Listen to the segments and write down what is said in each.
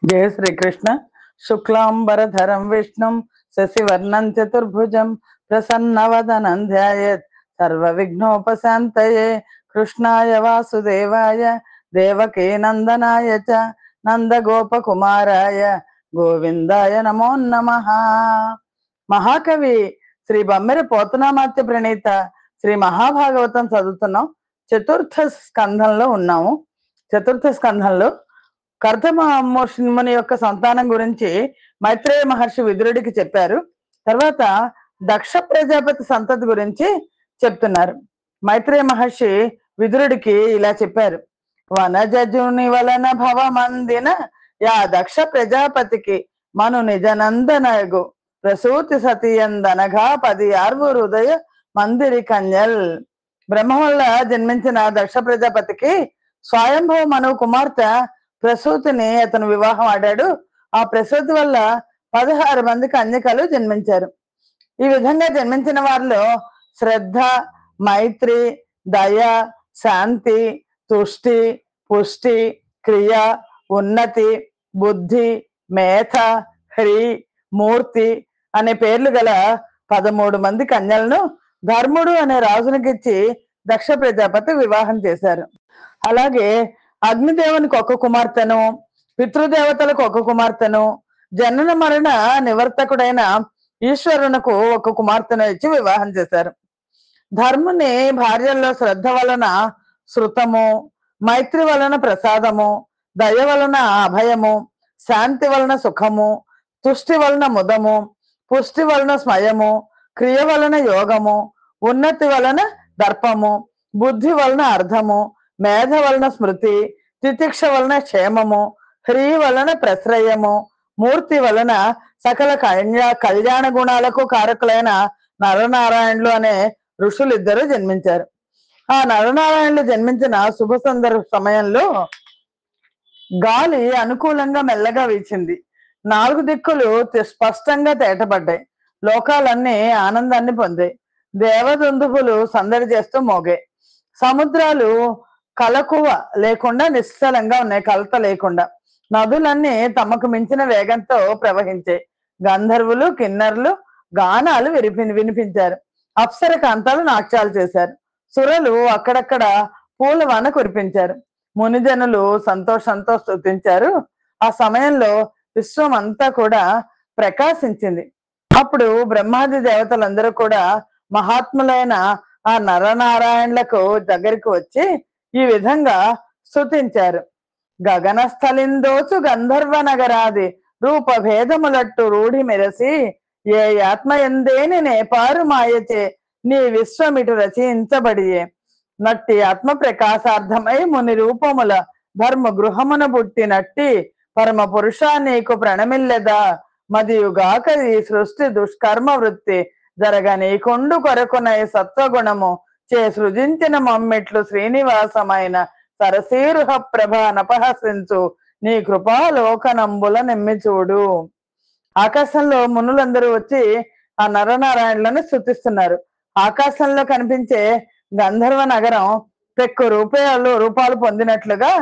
జయ శ్రీకృష్ణ. శుక్లాంబరధరం విష్ణుం శశివర్ణం చతుర్భుజం ప్రసన్నవదనం ధ్యాయేత్ సర్వ విఘ్నోపశాంతయే. కృష్ణాయ వాసుదేవాయ దేవకీ నందనాయ చ నందగోపకుమారాయ గోవిందాయ నమో నమః. మహాకవి శ్రీ బమ్మెర పోతనామాత్య ప్రణీత శ్రీ మహాభాగవతం చదువుతున్నాం. చతుర్థ స్కంధంలో ఉన్నాము. చతుర్థ స్కంధంలో కర్దమముని యొక్క సంతానం గురించి మైత్రేయ మహర్షి విదురుడికి చెప్పారు. తర్వాత దక్ష ప్రజాపతి సంతతి గురించి చెప్తున్నారు. మైత్రేయ మహర్షి విదురుడికి ఇలా చెప్పారు. వనజజుని వలన భవమందిన యా దక్ష ప్రజాపతికి మను నిజనందనగు ప్రసూతి సతీయందనగా 10 ఆర్వు హృదయ మందిరి కన్యల్. బ్రహ్మ వల్ల జన్మించిన దక్ష ప్రజాపతికి స్వయంభవ మను కుమార్తె ప్రసూతిని అతను వివాహం ఆడాడు. ఆ ప్రసూతి వల్ల 16 మంది కన్యకలు జన్మించారు. ఈ విధంగా జన్మించిన వారిలో శ్రద్ధ, మైత్రి, దయ, శాంతి, తుష్టి, పుష్టి, క్రియ, ఉన్నతి, బుద్ధి, మేధ, హ్రీ, మూర్తి అనే పేర్లు గల 13 మంది కన్యలను ధర్ముడు అనే రాజునికిచ్చి దక్ష ప్రజాపతి వివాహం చేశారు. అలాగే అగ్నిదేవునికి ఒక కుమార్తెను, పితృదేవతలకు ఒక కుమార్తెను, జనన మరణ నివర్తకుడైన ఈశ్వరునకు ఒక కుమార్తెను ఇచ్చి వివాహం చేశారు. ధర్ముని భార్యల్లో శ్రద్ధ వలన శృతము, మైత్రి వలన ప్రసాదము, దయ వలన అభయము, శాంతి వలన సుఖము, తుష్టి వలన ముదము, పుష్టి వలన స్మయము, క్రియ వలన యోగము, ఉన్నతి వలన దర్పము, బుద్ధి వలన అర్థము, మేధ వలన స్మృతి, తితిక్ష వలన క్షేమము, హ్రీ వలన ప్రశ్రయము, మూర్తి వలన సకల కళ్యాణ గుణాలకు కారకులైన నరనారాయణులు అనే ఋషులిద్దరూ జన్మించారు. ఆ నరనారాయణులు జన్మించిన శుభ సమయంలో గాలి అనుకూలంగా మెల్లగా వీచింది. 4 దిక్కులు స్పష్టంగా తేటపడ్డాయి. లోకాలన్నీ ఆనందాన్ని పొందాయి. దేవదుందుభులు సందడి చేస్తూ మోగాయి. సముద్రాలు కలకువ లేకుండా నిశ్చలంగా ఉన్నాయి, కలత లేకుండా. నదులన్నీ తమకు మించిన వేగంతో ప్రవహించాయి. గంధర్వులు, కిన్నరులు గానాలు వినిపించారు. అప్సర కాంతాలు నాట్యాలు చేశారు. సురలు అక్కడక్కడ పూల వాన కురిపించారు. మునిజనులు సంతోషంతో స్తుతించారు. ఆ సమయంలో విశ్వం అంతా కూడా ప్రకాశించింది. అప్పుడు బ్రహ్మాది దేవతలందరూ కూడా మహాత్ములైన ఆ నరనారాయణులకు దగ్గరికి వచ్చి ఈ విధంగా స్తుతించారు. గగనస్థలిందోచు గంధర్వ నగరాది రూప భేదములట్టు రూఢి మెరసి ఏ ఆత్మ ఎందేని నేపారు మాయచే నీ విశ్వమిటు రచయించబడియే. నట్టి ఆత్మ ప్రకాశార్థమై ముని రూపముల ధర్మ గృహమున పుట్టినట్టి పరమ పురుషా నీకు ప్రణమిల్లెదా. మదియుగాక ఈ సృష్టి దుష్కర్మ వృత్తి జరగ నీకొండు కొరకునై సత్వగుణము చే సృజించిన మమ్మిట్లు శ్రీనివాసమైన సరసీరుహ ప్రభ నపహసించు నీ కృపాలోకనంబుల నెమ్మి చూడు. ఆకాశంలో మునులందరూ వచ్చి ఆ నరనారాయణులను స్తుతిస్తున్నారు. ఆకాశంలో కనిపించే గంధర్వ నగరం పెక్కు రూపాలు పొందినట్లుగా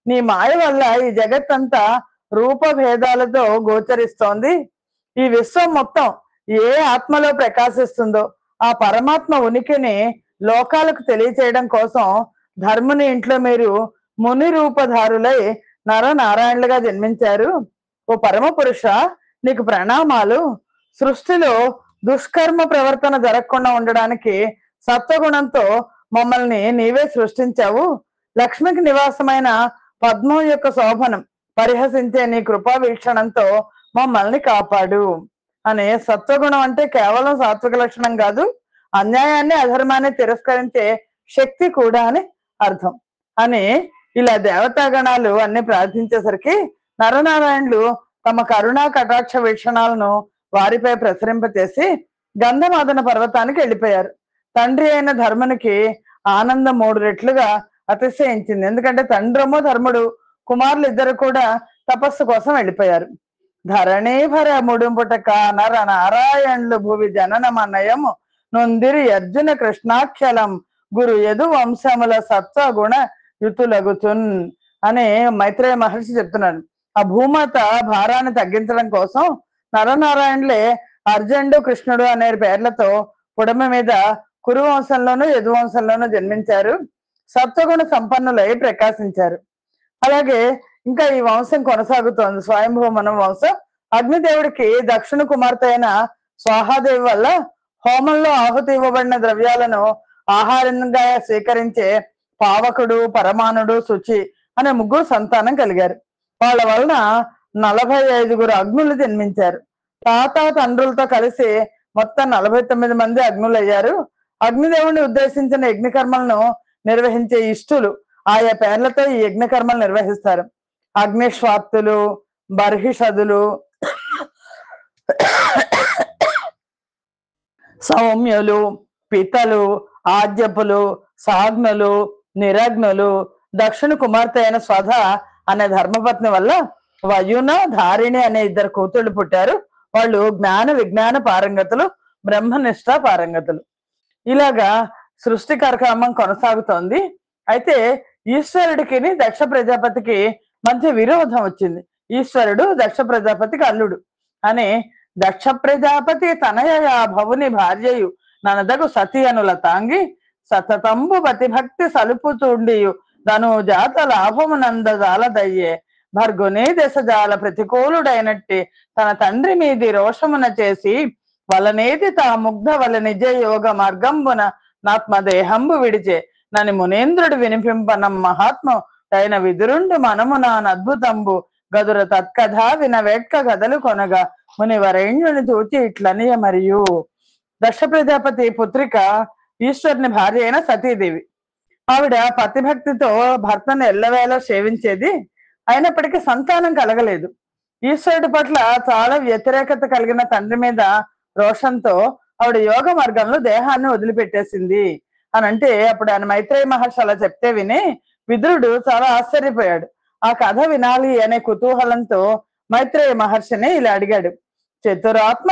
నీ మాయ వల్ల ఈ జగత్తంతా రూపభేదాలతో గోచరిస్తోంది. ఈ విశ్వం మొత్తం ఏ ఆత్మలో ప్రకాశిస్తుందో ఆ పరమాత్మ ఉనికిని లోకాలకు తెలియచేయడం కోసం ధర్ముని ఇంట్లో మీరు ముని రూపధారులై నరనారాయణులుగా జన్మించారు. ఓ పరమ పురుష, నీకు ప్రణామాలు. సృష్టిలో దుష్కర్మ ప్రవర్తన జరగకుండా ఉండడానికి సత్వగుణంతో మమ్మల్ని నీవే సృష్టించావు. లక్ష్మికి నివాసమైన పద్మం యొక్క శోభనం పరిహసించే నీ కృపా వీక్షణంతో మమ్మల్ని కాపాడు అనే. సత్వగుణం అంటే కేవలం సాత్విక లక్షణం కాదు, అన్యాయాన్ని అధర్మాన్ని తిరస్కరించే శక్తి కూడా అని అర్థం అని ఇలా దేవతాగణాలు అన్ని ప్రార్థించేసరికి నరనారాయణులు తమ కరుణా కటాక్ష వీక్షణాలను వారిపై ప్రసరింపచేసి గంధమాదన పర్వతానికి వెళ్ళిపోయారు. తండ్రి అయిన ధర్మునికి ఆనందం 3 రెట్లుగా అతిశయించింది. ఎందుకంటే తండ్రము ధర్ముడు కుమారులు ఇద్దరు కూడా తపస్సు కోసం వెళ్ళిపోయారు. ధరణీభర ముడుంపుటక నర నారాయణులు భువి జననమనయము నొందిరి అర్జున కృష్ణాఖ్యలం గురు యదు వంశముల సత్వగుణ యుతులగుచున్ అని మైత్రేయ మహర్షి చెప్తున్నాడు. ఆ భూమాత భారాన్ని తగ్గించడం కోసం నరనారాయణులే అర్జునుడు కృష్ణుడు అనే పేర్లతో పుడమ మీద కురువంశంలోనూ యదువంశంలోనూ జన్మించారు. సత్వగుణ సంపన్నులై ప్రకాశించారు. అలాగే ఇంకా ఈ వంశం కొనసాగుతోంది. స్వయంభూ మనం వంశం అగ్నిదేవుడికి దక్షిణ కుమార్తె అయిన స్వాహాదేవి వల్ల హోమంలో ఆహుతి ఇవ్వబడిన ద్రవ్యాలను ఆహారంగా స్వీకరించే పావకుడు, పరమాణుడు, శుచి అనే ముగ్గురు సంతానం కలిగారు. వాళ్ళ వలన 45 అగ్నులు జన్మించారు. తాత తండ్రులతో కలిసి మొత్తం 49 మంది అగ్నులు అయ్యారు. అగ్నిదేవుని ఉద్దేశించిన యజ్ఞ కర్మలను నిర్వహించే ఇష్టులు ఆయా పేర్లతో ఈ యజ్ఞ కర్మలు నిర్వహిస్తారు. అగ్నిశ్వాత్తులు, బర్హిషదులు, సౌమ్యులు, పితలు, ఆద్యపులు, సాగ్నులు, నిరగ్నులు. దక్షిణ కుమార్తె అయిన స్వధ అనే ధర్మపత్ని వల్ల వయున, ధారిణి అనే 2 కూతుళ్ళు పుట్టారు. వాళ్ళు జ్ఞాన విజ్ఞాన పారంగతులు, బ్రహ్మనిష్ట పారంగతులు. ఇలాగా సృష్టి కార్యక్రమం కొనసాగుతోంది. అయితే ఈశ్వరుడికి దక్ష ప్రజాపతికి మధ్య విరోధం వచ్చింది. ఈశ్వరుడు దక్ష ప్రజాపతికి అల్లుడు అని దక్ష ప్రజాపతి తనయ భవుని భార్యయు ననదగు సతి అనుల తాంగి సతతంబు భక్తి సలుపుతుండియు ధను జాత లాభమునందజాలదయ్యే భర్గుని దశజాల ప్రతికూలుడైనట్టి తన తండ్రి మీది రోషమున చేసి వలనేది తా ముగ్ధ వల నిజ యోగ మార్గంబున నాత్మదేహంబు విడిచే నని మునేంద్రుడు వినిపింపనం మహాత్మ తైన విదురుండు మనము అద్భుతంబు గదుర తత్కథ వినవేట్క గదలు కొనగా మునివరేణ్యుని చూచి ఇట్లనియ. మరియు దక్ష ప్రజాపతి పుత్రిక ఈశ్వరుని భార్య అయిన సతీదేవి. ఆవిడ పతిభక్తితో భర్తను ఎల్లవేళ సేవించేది. అయినప్పటికీ సంతానం కలగలేదు. ఈశ్వరుడి పట్ల చాలా వ్యతిరేకత కలిగిన తండ్రి మీద రోషంతో ఆవిడ యోగ మార్గంలో దేహాన్ని వదిలిపెట్టేసింది అని అంటే అప్పుడు ఆయన మైత్రేయ మహర్షి అలా చెప్తే విని విదురుడు చాలా ఆశ్చర్యపోయాడు. ఆ కథ వినాలి అనే కుతూహలంతో మైత్రేయ మహర్షిని ఇలా అడిగాడు. చతురాత్మ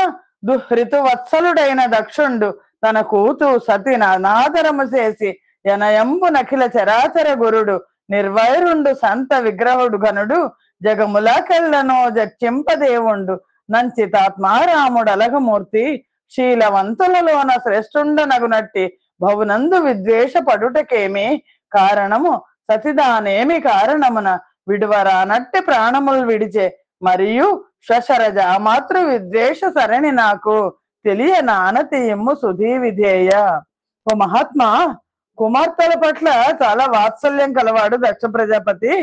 దుహృతు వత్సలుడైన దక్షుండు తన కూతు సతి నాదరము చేసి యనయంబు నఖిల చరాచర గురుడు నిర్వైరుండు సంత విగ్రహుడు ఘనుడు జగములకెళ్ళనో జక్కింపదేవుండు నంచితాత్మారాముడు అలగమూర్తి శీలవంతులలోన శ్రేష్ఠుండనగునట్టి భవునందు విద్వేష పడుటకేమి కారణము సతిదానేమి కారణమున విడువరానట్టి ప్రాణములు విడిచే మరియు శశరజ మాతృ విద్వేష సరణి నాకు తెలియ నానతీయము సుధీ విధేయ. ఓ మహాత్మా, కుమార్తెల పట్ల చాలా వాత్సల్యం కలవాడు దక్ష ప్రజాపతి.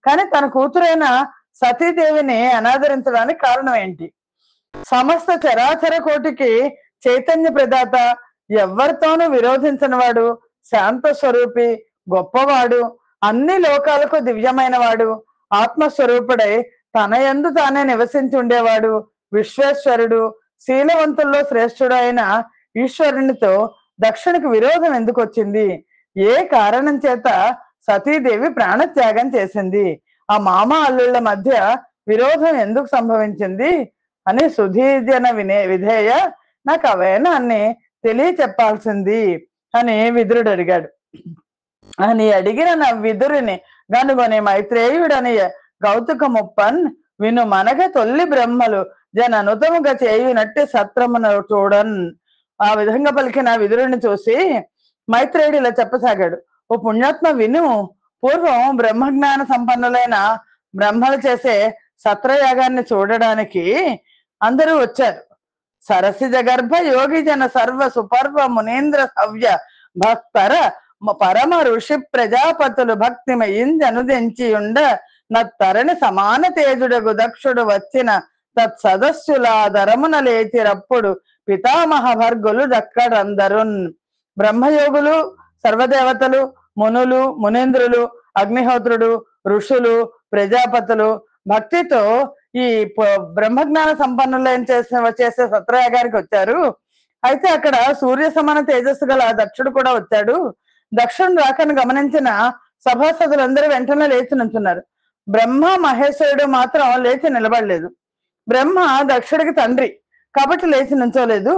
కానీ తన కూతురైన సతీదేవిని అనాదరించడానికి కారణం ఏంటి? సమస్త చరాచర కోటికి చైతన్య ప్రదాత, ఎవరితోనూ విరోధించిన వాడు, శాంత స్వరూపి, గొప్పవాడు, అన్ని లోకాలకు దివ్యమైన వాడు, ఆత్మస్వరూపుడై తన యందు తానే నివసించి ఉండేవాడు, విశ్వేశ్వరుడు, శీలవంతుల్లో శ్రేష్ఠుడు అయిన ఈశ్వరునితో దక్షిణకు విరోధం ఎందుకు వచ్చింది? ఏ కారణం చేత సతీదేవి ప్రాణత్యాగం చేసింది? ఆ మామ అల్లుళ్ళ మధ్య విరోధం ఎందుకు సంభవించింది అని సుధీజన విధేయ నాకు అవైనా అన్ని తెలియచెప్పాల్సింది అని విదురుడు అడిగాడు. అని అడిగిన నా విదురుని గనుగొని మైత్రేయుడని గౌతుక ముప్పన్ విను మనగ తొల్లి బ్రహ్మలు జన అనుతముగా చేయునట్టి సత్రమున చూడన్. ఆ విధంగా పలికిన విదురుని చూసి మైత్రేయుడు ఇలా చెప్పసాగాడు. ఓ పుణ్యాత్మ విను, పూర్వం బ్రహ్మజ్ఞాన సంపన్నులైన బ్రహ్మలు చేసే సత్రయాగాన్ని చూడడానికి అందరూ వచ్చారు. సరసిజ గర్భ యోగి జన సర్వ సుపర్వ మునేంద్ర సవ్య భక్తర పరమ ఋషి ప్రజాపతులు భక్తిమయింజనుదించి ఉండ నత్తరణి సమాన తేజుడగు దక్షుడు వచ్చిన తత్సదస్సులాదరమున లేచిరప్పుడు పితామహ భర్గులు దక్కడందరున్. బ్రహ్మయోగులు, సర్వదేవతలు, మునులు, మునేంద్రులు, అగ్నిహోత్రుడు, ఋషులు, ప్రజాపతులు భక్తితో ఈ బ్రహ్మజ్ఞాన సంపన్నులైన చేసే సత్రయాగానికి వచ్చారు. అయితే అక్కడ సూర్య సమాన తేజస్సు గల దక్షుడు కూడా వచ్చాడు. దక్షుడు రాకను గమనించిన సభాసదులందరూ వెంటనే లేచి నుంచున్నారు. బ్రహ్మ మహేశ్వరుడు మాత్రం లేచి నిలబడలేదు. బ్రహ్మ దక్షుడికి తండ్రి కాబట్టి లేచి నుంచోలేదు.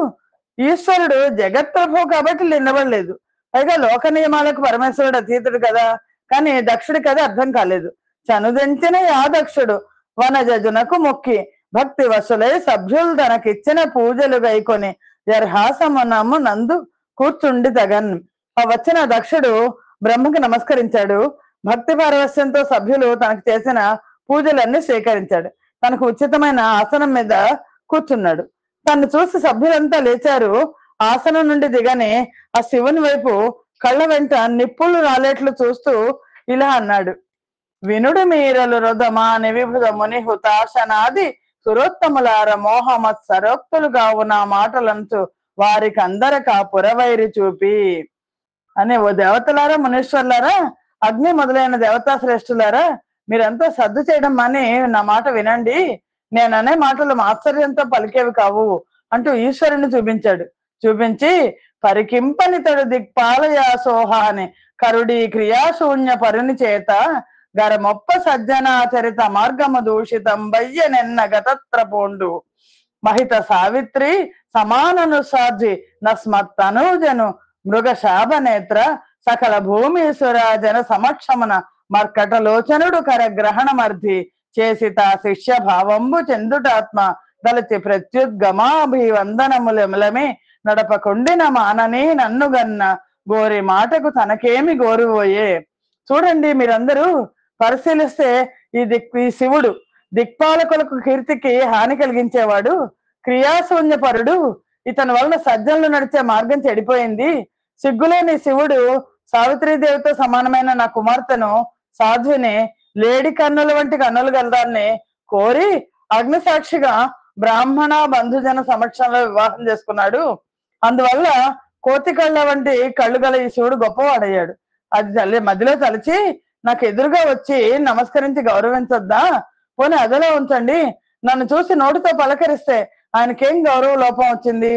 ఈశ్వరుడు జగత్ప్రభు కాబట్టి నిలబడలేదు. పైగా లోక నియమాలకు పరమేశ్వరుడు అతీతుడు కదా. కానీ దక్షుడికి అది అర్థం కాలేదు. చనుదించిన యా దక్షుడు వనజజునకు మొక్కి భక్తి వసులై సభ్యులు తనకిచ్చిన పూజలు గైకొని జర్హాసమునము నందు కూర్చుండి తగన్. ఆ వచ్చిన దక్షుడు బ్రహ్మకి నమస్కరించాడు. భక్తి పారవస్యంతో సభ్యులు తనకు చేసిన పూజలన్నీ స్వీకరించాడు. తనకు ఉచితమైన ఆసనం మీద కూర్చున్నాడు. తను చూసి సభ్యులంతా లేచారు. ఆసనం నుండి దిగని ఆ శివుని వైపు కళ్ళ వెంట నిప్పులు రాలేట్లు చూస్తూ ఇలా అన్నాడు: వినుడు మీరలు రుదమాని విభుద ముని హుతాశనాది సురోత్తములార మోహమత్ సరోక్తులు కావు నా మాటలంచు వారికి అందరక పురవైరి చూపి అని, ఓ దేవతలారా, మునీశ్వర్లారా, అగ్ని మొదలైన దేవతా శ్రేష్ఠులారా, మీరంతా సర్దు చేయడం మాని నా మాట వినండి. నేననే మాటలు ఆశ్చర్యంతో పలికేవి కావు అంటూ ఈశ్వరుని చూపించాడు. చూపించి పరికింపనితడు దిక్పాలయాసోహ అని కరుడి క్రియాశూన్య పరుని చేత గరమొప్ప సజ్జనాచరిత మార్గము దూషితం బయ్యనెన్న గతత్ర పోండు మహిత సావిత్రి సమానను సాధ్వి నస్మత్తనూజను మృగ శాభనేత్ర సకల భూమీశ్వర జన సమక్షమున మర్కటలోచనుడు కరగ్రహణమర్ధి చేసి తా శిష్య భావంబు చెందుటాత్మ దళచి ప్రత్యుద్గమాభివందనములమే నడపకుండిన మానని నన్ను గన్న గోరి మాటకు తనకేమి గోరువోయే. చూడండి, మీరందరూ పరిశీలిస్తే ఈ శివుడు దిక్పాలకులకు కీర్తికి హాని కలిగించేవాడు, క్రియాశూన్యపరుడు. ఇతని వలన సజ్జనులు నడిచే మార్గం చెడిపోయింది. సిగ్గులేని శివుడు సావిత్రీదేవితో సమానమైన నా కుమార్తెను సాధ్విని లేడి కన్నుల వంటి కన్నులు గలదాన్ని కోరి అగ్నిసాక్షిగా బ్రాహ్మణ బంధుజన సమక్షంలో వివాహం చేసుకున్నాడు. అందువల్ల కోతి కళ్ళ వంటి కళ్ళు గల ఈ శివుడు గొప్పవాడయ్యాడు. అది మధ్యలో తలచి నాకు ఎదురుగా వచ్చి నమస్కరించి గౌరవించొద్దా? పోనీ అదలో ఉంచండి, నన్ను చూసి నోటితో పలకరిస్తే ఆయనకేం గౌరవ లోపం వచ్చింది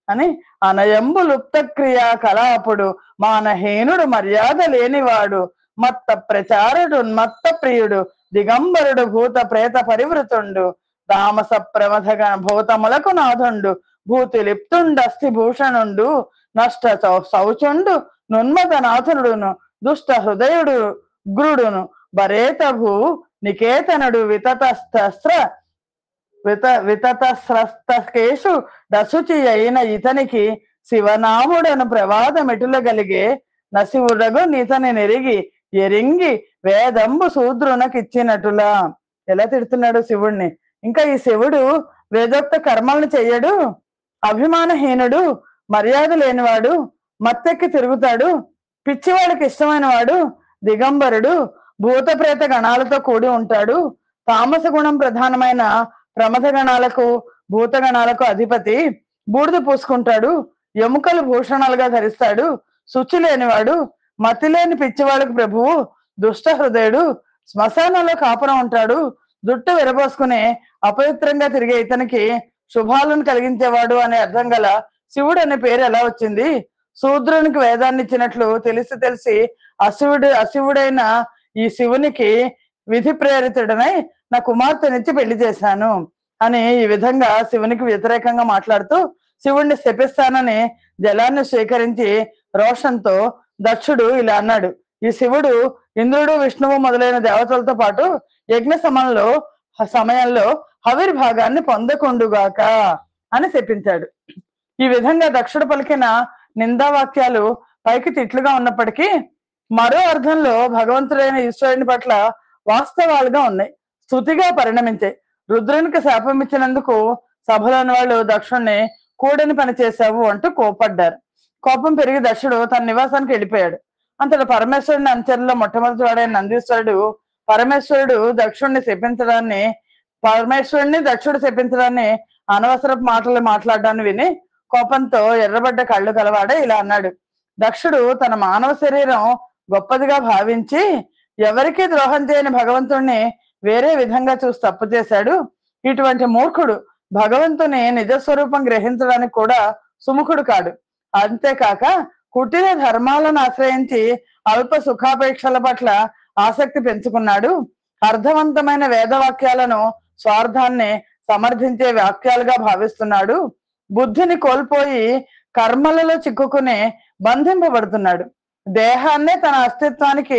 అని అనయంబు లుప్త క్రియా కళాపుడు మానహీనుడు మర్యాద లేనివాడు మత్త ప్రచారుడు మత్త ప్రియుడు దిగంబరుడు భూత ప్రేత పరివృతుండు తామస ప్రమథగ భూతములకు నాథుండు భూతి లిప్తుండస్థి భూషణుండు నష్ట శౌచుండు నున్మత నాథుడును దుష్ట హృదయుడు ఉగ్రుడును బరేతభూ నికేతనుడు వితతస్రస్తకేషు దశుచి అయిన ఇతనికి శివనాముడను ప్రవాదమెటులగలిగే నశివుడగు నితని నెరిగి ఎరింగి వేదంబు శూద్రునకిచ్చినట్టులా. ఎలా తిడుతున్నాడు శివుణ్ణి! ఇంకా ఈ శివుడు వేదోక్త కర్మలను చెయ్యడు, అభిమానహీనుడు, మర్యాద లేనివాడు, మత్తెక్కి తిరుగుతాడు, పిచ్చివాడికి ఇష్టమైన వాడు, దిగంబరుడు, భూత ప్రేత గణాలతో కూడి ఉంటాడు, తామస గుణం ప్రధానమైన ప్రమథ గణాలకు భూతగణాలకు అధిపతి, బూడిద పూసుకుంటాడు, ఎముకలు భూషణాలుగా ధరిస్తాడు, శుచి లేనివాడు, మతి లేని పిచ్చివాళ్ళకు ప్రభువు, దుష్ట హృదయుడు, శ్మశానంలో కాపురం ఉంటాడు, జుట్టు విరబోసుకుని అపవిత్రంగా తిరిగే ఇతనికి శుభాలను కలిగించేవాడు అనే అర్థం గల శివుడు అనే పేరు ఎలా వచ్చింది? శూద్రునికి వేదాన్ని ఇచ్చినట్లు తెలిసి అశివుడైన ఈ శివునికి విధి ప్రేరితుడనై నా కుమార్తెనిచ్చి పెళ్లి చేశాను అని ఈ విధంగా శివునికి వ్యతిరేకంగా మాట్లాడుతూ శివుణ్ణి శపిస్తానని జలాన్ని స్వీకరించి రోషంతో దక్షుడు ఇలా అన్నాడు: ఈ శివుడు ఇంద్రుడు విష్ణువు మొదలైన దేవతలతో పాటు యజ్ఞ సమయంలో హవిర్భాగాన్ని పొందకుండుగాక అని శపించాడు. ఈ విధంగా దక్షుడు పలికిన నిందావాక్యాలు పైకి తిట్లుగా ఉన్నప్పటికీ మరో అర్థంలో భగవంతుడైన ఈశ్వరుని పట్ల వాస్తవాలుగా ఉన్నాయి, స్తుతిగా పరిణమించాయి. రుద్రునికి శాపం ఇచ్చినందుకు సభలోని వాళ్ళు దక్షుణ్ణి కూడని పని చేశావు అంటూ కోపడ్డారు. కోపం పెరిగి దక్షుడు తన నివాసానికి వెళ్ళిపోయాడు. అంతటి పరమేశ్వరుని అనుచరులో మొట్టమొదటి వాడైన నందీశ్వరుడు దక్షుడు శపించడాన్ని అనవసరపు మాటలు మాట్లాడడాన్ని విని కోపంతో ఎర్రబడ్డ కళ్ళు కలవాడే ఇలా అన్నాడు: దక్షుడు తన మానవ శరీరం గొప్పదిగా భావించి ఎవరికీ ద్రోహం చేయని భగవంతుణ్ణి వేరే విధంగా చూసి తప్పు చేశాడు. ఇటువంటి మూర్ఖుడు భగవంతుని నిజస్వరూపం గ్రహించడానికి కూడా సుముఖుడు కాడు. అంతేకాక కుటిల ధర్మాలను ఆశ్రయించి అల్ప సుఖాపేక్షల పట్ల ఆసక్తి పెంచుకున్నాడు. అర్థవంతమైన వేదవాక్యాలను స్వార్థాన్ని సమర్థించే వాక్యాలుగా భావిస్తున్నాడు. బుద్ధిని కోల్పోయి కర్మలలో చిక్కుకుని బంధింపబడుతున్నాడు. దేహాన్నే తన అస్తిత్వానికి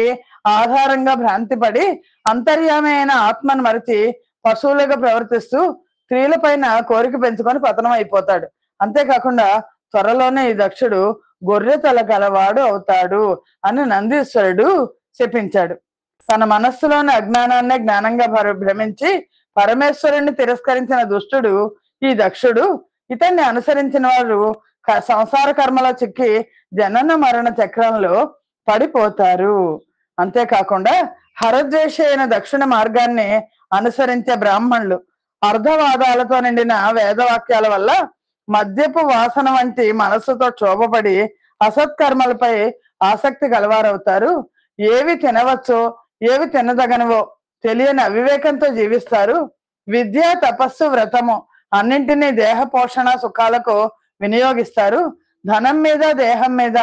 ఆధారంగా భ్రాంతిపడి అంతర్యామి అయిన ఆత్మను మరిచి పశువులుగా ప్రవర్తిస్తూ స్త్రీల పైన కోరిక పెంచుకొని పతనం అయిపోతాడు. అంతేకాకుండా త్వరలోనే ఈ దక్షుడు గొర్రె తల గలవాడు అవుతాడు అని నందీశ్వరుడు శపించాడు. తన మనస్సులోని అజ్ఞానాన్నే జ్ఞానంగా భ్రమించి పరమేశ్వరుణ్ణి తిరస్కరించిన దుష్టుడు ఈ దక్షుడు. ఇతన్ని అనుసరించిన వారు సంసార కర్మలో చిక్కి జనన మరణ చక్రంలో పడిపోతారు. అంతేకాకుండా హరద్వేష అయిన దక్షిణ మార్గాన్ని అనుసరించే బ్రాహ్మణులు అర్ధవాదాలతో నిండిన వేదవాక్యాల వల్ల మద్యపు వాసన వంటి మనస్సుతో క్షోభపడి అసత్కర్మలపై ఆసక్తి కలవారవుతారు. ఏవి తినవచ్చో ఏవి తినదగనవో తెలియని అవివేకంతో జీవిస్తారు. విద్య, తపస్సు, వ్రతము అన్నింటినీ దేహ పోషణ సుఖాలకు వినియోగిస్తారు. ధనం మీద, దేహం మీద,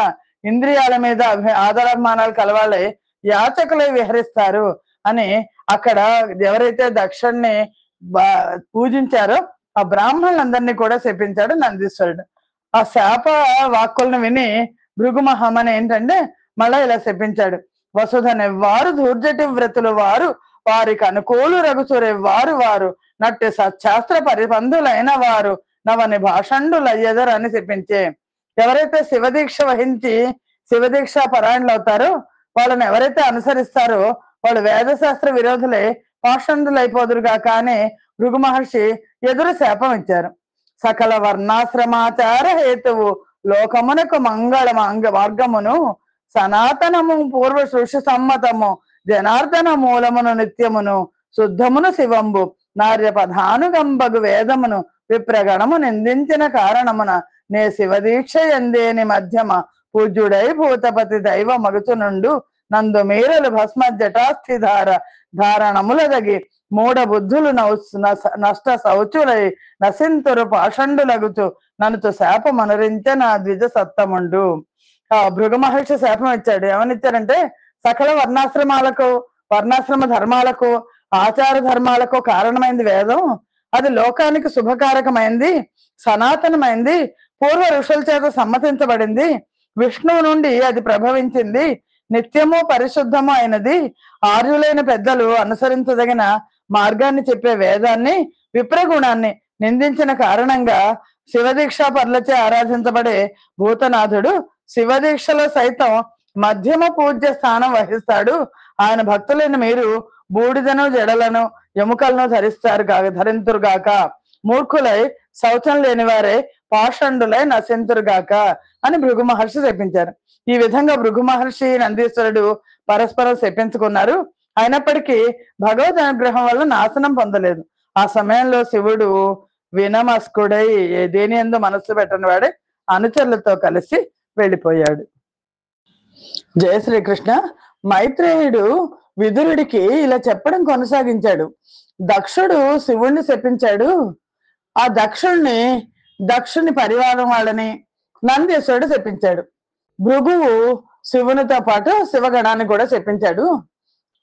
ఇంద్రియాల మీద ఆదరాభిమానాలు కలవాళ్ళై యాచకులై విహరిస్తారు అని అక్కడ ఎవరైతే దక్షుణ్ణి పూజించారో ఆ బ్రాహ్మణులందరినీ కూడా శపించాడు నందీశ్వరుడు. ఆ శాప వాక్కులను విని భృగు మహామని ఏంటంటే మళ్ళా ఇలా శపించాడు. వసుధనెవ్వారు దూర్జటి వ్రతులు వారు వారికి అనుకూలు రఘుచురెవ్వారు వారు నట్టి సచ్శాస్త్ర పరిబంధులైన వారు నవని భాషండులయ్యదరు అని చెప్పించే. ఎవరైతే శివదీక్ష వహించి శివదీక్ష పరాయణులు అవుతారో వాళ్ళని ఎవరైతే అనుసరిస్తారో వాళ్ళు వేదశాస్త్ర విరోధులై పాషండులైపోదురుగా కానీ భృగు మహర్షి ఎదురు శాపం ఇచ్చారు. సకల వర్ణాశ్రమాచార హేతువు లోకమునకు మంగళ మార్గమును సనాతనము పూర్వ సృష్టి సమ్మతము జనార్దన మూలమును నిత్యమును శుద్ధమును శివంబు నార్య పధానుగంబగు వేదమును విప్రగణము నిందించిన కారణమున నే శివదీక్ష ఎందేని మధ్యమ పూజ్యుడై భూతపతి దైవ మగుచునుండు నందు మీరలు భస్మ జటాస్థిధార ధారణములదగి మూఢ బుద్ధులు నష్ట శౌచులై నసింతురు పాషండులగుచు నన్నుతో శాపం అనురించే నా ద్విజ సత్తముండు. ఆ భృగు మహర్షి శాపం ఇచ్చాడు. ఏమనిచ్చారంటే సకల వర్ణాశ్రమ ధర్మాలకు ఆచార ధర్మాలకు కారణమైంది వేదం. అది లోకానికి శుభకారకమైంది, సనాతనమైంది, పూర్వ ఋషుల చేత సమ్మతించబడింది, విష్ణువు నుండి అది ప్రభవించింది, నిత్యము పరిశుద్ధము అయినది, ఆర్యులైన పెద్దలు అనుసరించదగిన మార్గాన్ని చెప్పే వేదాన్ని విప్రగుణాన్ని నిందించిన కారణంగా శివదీక్షా పరులచే ఆరాధించబడే భూతనాథుడు శివదీక్షలో సైతం మధ్యమ పూజ్య స్థానం వహిస్తాడు. ఆయన భక్తులైన మీరు బూడిదను జడలను ఎముకలను ధరింతురుగాక, మూర్ఖులై శౌచం లేని వారే పాషండులై నశింతురుగాక అని భృగు మహర్షి చెప్పించారు. ఈ విధంగా భృగు మహర్షి నందీశ్వరుడు పరస్పరం శపించుకున్నారు. అయినప్పటికీ భగవద్ అనుగ్రహం వల్ల నాశనం పొందలేదు. ఆ సమయంలో శివుడు వినమస్కుడై దేని యందు మనస్సు పెట్టని వాడే అనుచరులతో కలిసి వెళ్ళిపోయాడు. జయ శ్రీకృష్ణ. మైత్రేయుడు విదురుడికి ఇలా చెప్పడం కొనసాగించాడు. దక్షుడు శివుణ్ణి శపించాడు. ఆ దక్షుని పరివారం వాళ్ళని నందీశ్వరుడు శపించాడు. భృగువు శివునితో పాటు శివగణాన్ని కూడా శపించాడు.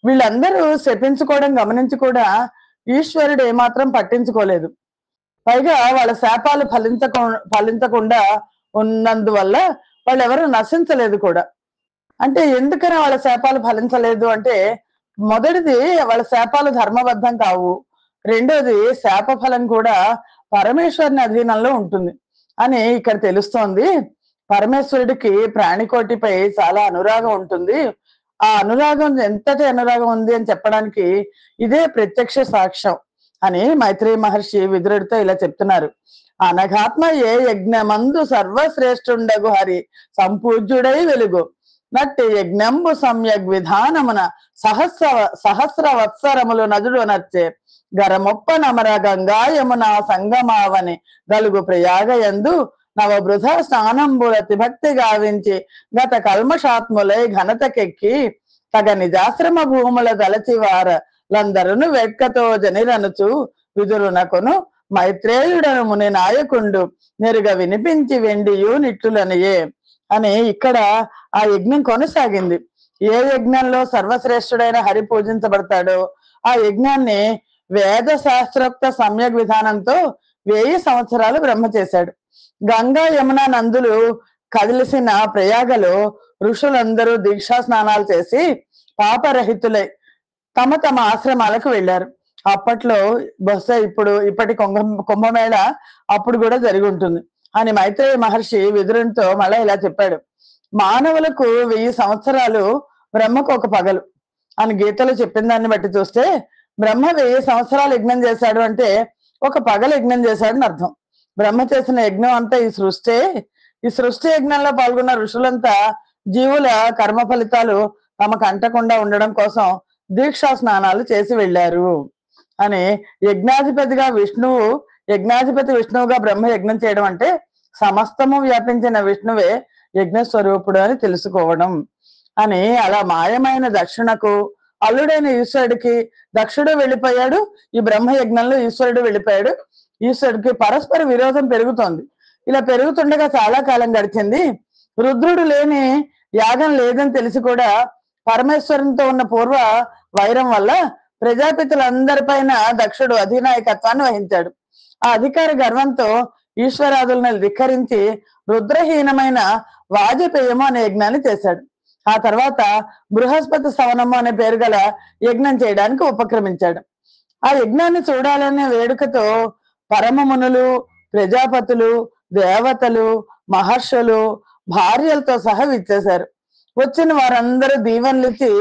వీళ్ళందరూ శపించుకోవడం గమనించి కూడా ఈశ్వరుడు ఏమాత్రం పట్టించుకోలేదు. పైగా వాళ్ళ శాపాలు ఫలించకుండా ఉన్నందువల్ల వాళ్ళు ఎవరు నశించలేదు కూడా. అంటే ఎందుకని వాళ్ళ శాపాలు ఫలించలేదు అంటే, మొదటిది వాళ్ళ శాపాలు ధర్మబద్ధం కావు, రెండోది శాప ఫలం కూడా పరమేశ్వరుని అధీనంలో ఉంటుంది అని ఇక్కడ తెలుస్తోంది. పరమేశ్వరుడికి ప్రాణికోటిపై చాలా అనురాగం ఉంటుంది. ఆ అనురాగం ఎంతటి అనురాగం ఉంది అని చెప్పడానికి ఇదే ప్రత్యక్ష సాక్ష్యం అని మైత్రేయ మహర్షి విదురుడితో ఇలా చెప్తున్నారు. అనఘాత్మ ఏ యజ్ఞమందు సర్వశ్రేష్ఠుండగు హరి సంపూజ్యుడై వెలుగు నట్టి యజ్ఞంబు సమ్యగ్ విధానమున సహస్ర వత్సరములు నదుడు నచ్చే గరమొప్ప నమర గంగా యమున సంగమావని గలుగు ప్రయాగయందు నవబృధ స్నానంబులతి భక్తి గావించి గత కల్మషాత్ములై ఘనతకెక్కి తగ నిజాశ్రమ భూముల దలచివారలందరును వెక్కతో జనిరనుచు విదురునకును మైత్రేయుడను ముని నాయకుండు నెరుగ వినిపించి వెండియు నిట్టులనియే అని ఇక్కడ ఆ యజ్ఞం కొనసాగింది. ఏ యజ్ఞంలో సర్వశ్రేష్ఠుడైన హరి పూజించబడతాడో ఆ యజ్ఞాన్ని వేద శాస్త్రోక్త సమ్యక్ విధానంతో 1000 సంవత్సరాలు బ్రహ్మ చేశాడు. గంగా యమున నందులు కదిలిసిన ప్రయాగలో ఋషులందరూ దీక్షా స్నానాలు చేసి పాపరహితులై తమ ఆశ్రమాలకు వెళ్ళారు. అప్పట్లో బహుశా ఇప్పటి కుంభమేళ అప్పుడు కూడా జరిగి ఉంటుంది అని మైత్రేయ మహర్షి విదురునితో మళ్ళా ఇలా చెప్పాడు. మానవులకు 1000 సంవత్సరాలు బ్రహ్మకు ఒక పగలు అని గీతలో చెప్పిన దాన్ని బట్టి చూస్తే బ్రహ్మ 1000 సంవత్సరాలు యజ్ఞం చేశాడు అంటే ఒక పగలు యజ్ఞం చేశాడని అర్థం. బ్రహ్మ చేసిన యజ్ఞం అంతా ఈ సృష్టి యజ్ఞంలో పాల్గొన్న ఋషులంతా జీవుల కర్మ ఫలితాలు తమకు అంటకుండా ఉండడం కోసం దీక్షా స్నానాలు చేసి వెళ్ళారు అని. యజ్ఞాధిపతి విష్ణువుగా బ్రహ్మ యజ్ఞం చేయడం అంటే సమస్తము వ్యాపించిన విష్ణువే యజ్ఞ స్వరూపుడు అని తెలుసుకోవడం అని. అలా మాయమైన దక్షిణకు అల్లుడైన ఈశ్వరుడికి దక్షుడు వెళ్ళిపోయాడు, ఈ బ్రహ్మ యజ్ఞంలో ఈశ్వరుడు వెళ్ళిపోయాడు. ఈశ్వరుడికి పరస్పర విరోధం పెరుగుతోంది. ఇలా పెరుగుతుండగా చాలా కాలం గడిచింది. రుద్రుడు లేని యాగం లేదని తెలిసి కూడా పరమేశ్వరునితో ఉన్న పూర్వ వైరం వల్ల ప్రజాపితులందరిపైన దక్షుడు అధినాయకత్వాన్ని వహించాడు. ఆ అధికార గర్వంతో ఈశ్వరాదులను ధిక్కరించి రుద్రహీనమైన వాజపేయము అనే యజ్ఞాన్ని చేశాడు. ఆ తర్వాత బృహస్పతి స్తవనము అనే పేరు గల యజ్ఞం చేయడానికి ఉపక్రమించాడు. ఆ యజ్ఞాన్ని చూడాలనే వేడుకతో పరమమునులు, ప్రజాపతులు, దేవతలు, మహర్షులు భార్యలతో సహా విచ్చేశారు. వచ్చిన వారందరూ దీవెనలిచ్చి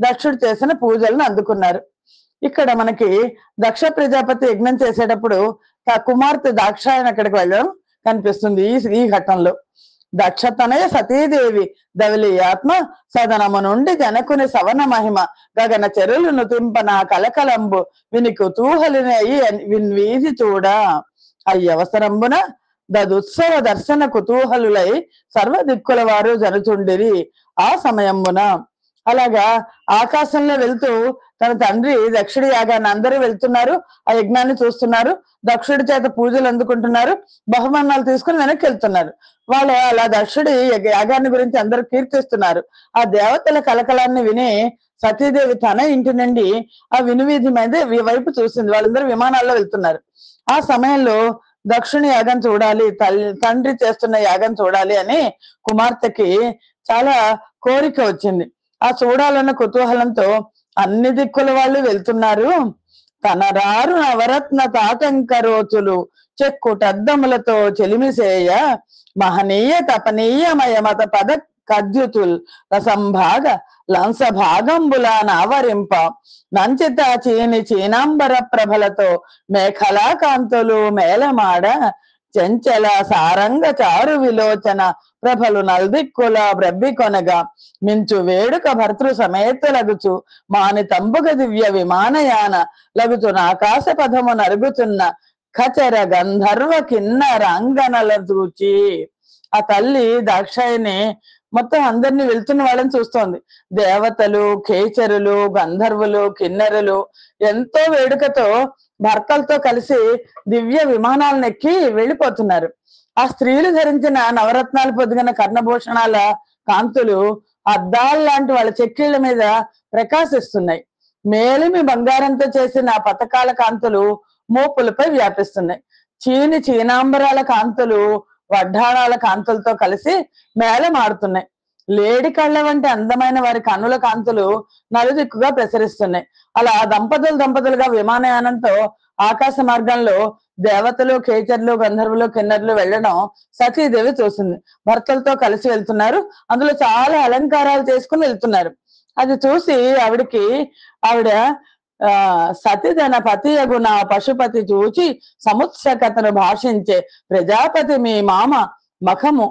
దక్షుడు చేసిన పూజలను అందుకున్నారు. ఇక్కడ మనకి దక్ష ప్రజాపతి యజ్ఞం చేసేటప్పుడు కుమార్తె దాక్షాయని అక్కడికి వెళ్ళడం కనిపిస్తుంది ఈ ఘట్టంలో. దక్షతనయ సతీదేవి దవిలి ఆత్మ సదనము నుండి జనకుని సవన మహిమ గగన చెరులు నుతింపన కలకలంబు విని కుతూహలిని అయి వీధి చూడ అయ్యవసరంబున దదుత్సవ దర్శన కుతూహలులై సర్వ దిక్కుల వారు జనుచుండిరి ఆ సమయంబున. అలాగా ఆకాశంలో వెళ్తూ తన తండ్రి దక్షుడి యాగాన్ని అందరూ వెళ్తున్నారు, ఆ యజ్ఞాన్ని చూస్తున్నారు, దక్షుడి చేత పూజలు అందుకుంటున్నారు, బహుమానాలు తీసుకుని వెనక్కి వెళ్తున్నారు. వాళ్ళు అలా దక్షుడి యాగాన్ని గురించి అందరూ కీర్తిస్తున్నారు. ఆ దేవతల కలకలాన్ని విని సతీదేవి తన ఇంటి నుండి ఆ వినువీధి మీద వైపు చూసింది. వాళ్ళందరూ విమానాల్లో వెళ్తున్నారు. ఆ సమయంలో దక్షుని యాగం చూడాలి, తండ్రి చేస్తున్న యాగం చూడాలి అని కుమార్తెకి చాలా కోరిక వచ్చింది. ఆ చూడాలన్న కుతూహలంతో అన్ని దిక్కుల వాళ్ళు వెళ్తున్నారు. తనరారు నవరత్న తాటంకరోతులు చెక్కుటద్దములతో చెలిమిసేయ మహనీయ తపనీయమయ మత పద కద్యుతుల్ రసంభాగ లంస భాగంబులా నావరింప నంచిత చీని చీనాంబర ప్రభలతో మేఖలా కాంతులు మేలమాడ చెంచల సారంగ చారు విలోచన ప్రభలు నల్దిక్కుల బ్రబ్బి కొనగా మించు వేడుక భర్తృ సమేతలగుచు మాని తంబుగ దివ్య విమానయాన లగుచున్న ఆకాశ పదము నరుగుతున్న ఖచర గంధర్వ కిన్నరాంగనల చూచి. ఆ తల్లి దాక్షాయిని మొత్తం అందరినీ వెళ్తున్న వాళ్ళని చూస్తోంది. దేవతలు, ఖేచరులు, గంధర్వులు, కిన్నెరులు ఎంతో వేడుకతో భర్తలతో కలిసి దివ్య విమానాలను ఎక్కి వెళ్ళిపోతున్నారు. ఆ స్త్రీలు ధరించిన నవరత్నాలు పొదిగిన కర్ణభూషణాల కాంతులు అద్దాల లాంటి వాళ్ళ చెక్కిళ్ల మీద ప్రకాశిస్తున్నాయి. మేలిమి బంగారంతో చేసిన పతకాల కాంతులు మోపులపై వ్యాపిస్తున్నాయి. చీనాంబరాల కాంతులు వడ్డాణాల కాంతులతో కలిసి మేళమాడుతున్నాయి. లేడి కళ్ళ వంటి అందమైన వారి కన్నుల కాంతులు నలుదిక్కుగా ప్రసరిస్తున్నాయి. అలా దంపతులుగా విమానయానంతో ఆకాశ మార్గంలో దేవతలు, ఖేచర్లు, గంధర్వులు, కిన్నెర్లు వెళ్ళడం సతీదేవి చూసింది. భర్తలతో కలిసి వెళ్తున్నారు, అందులో చాలా అలంకారాలు చేసుకుని వెళ్తున్నారు. అది చూసి ఆవిడ సతిధన పతియగు నా పశుపతి చూచి సముత్సకతను భాషించే ప్రజాపతి మీ మామ మఖము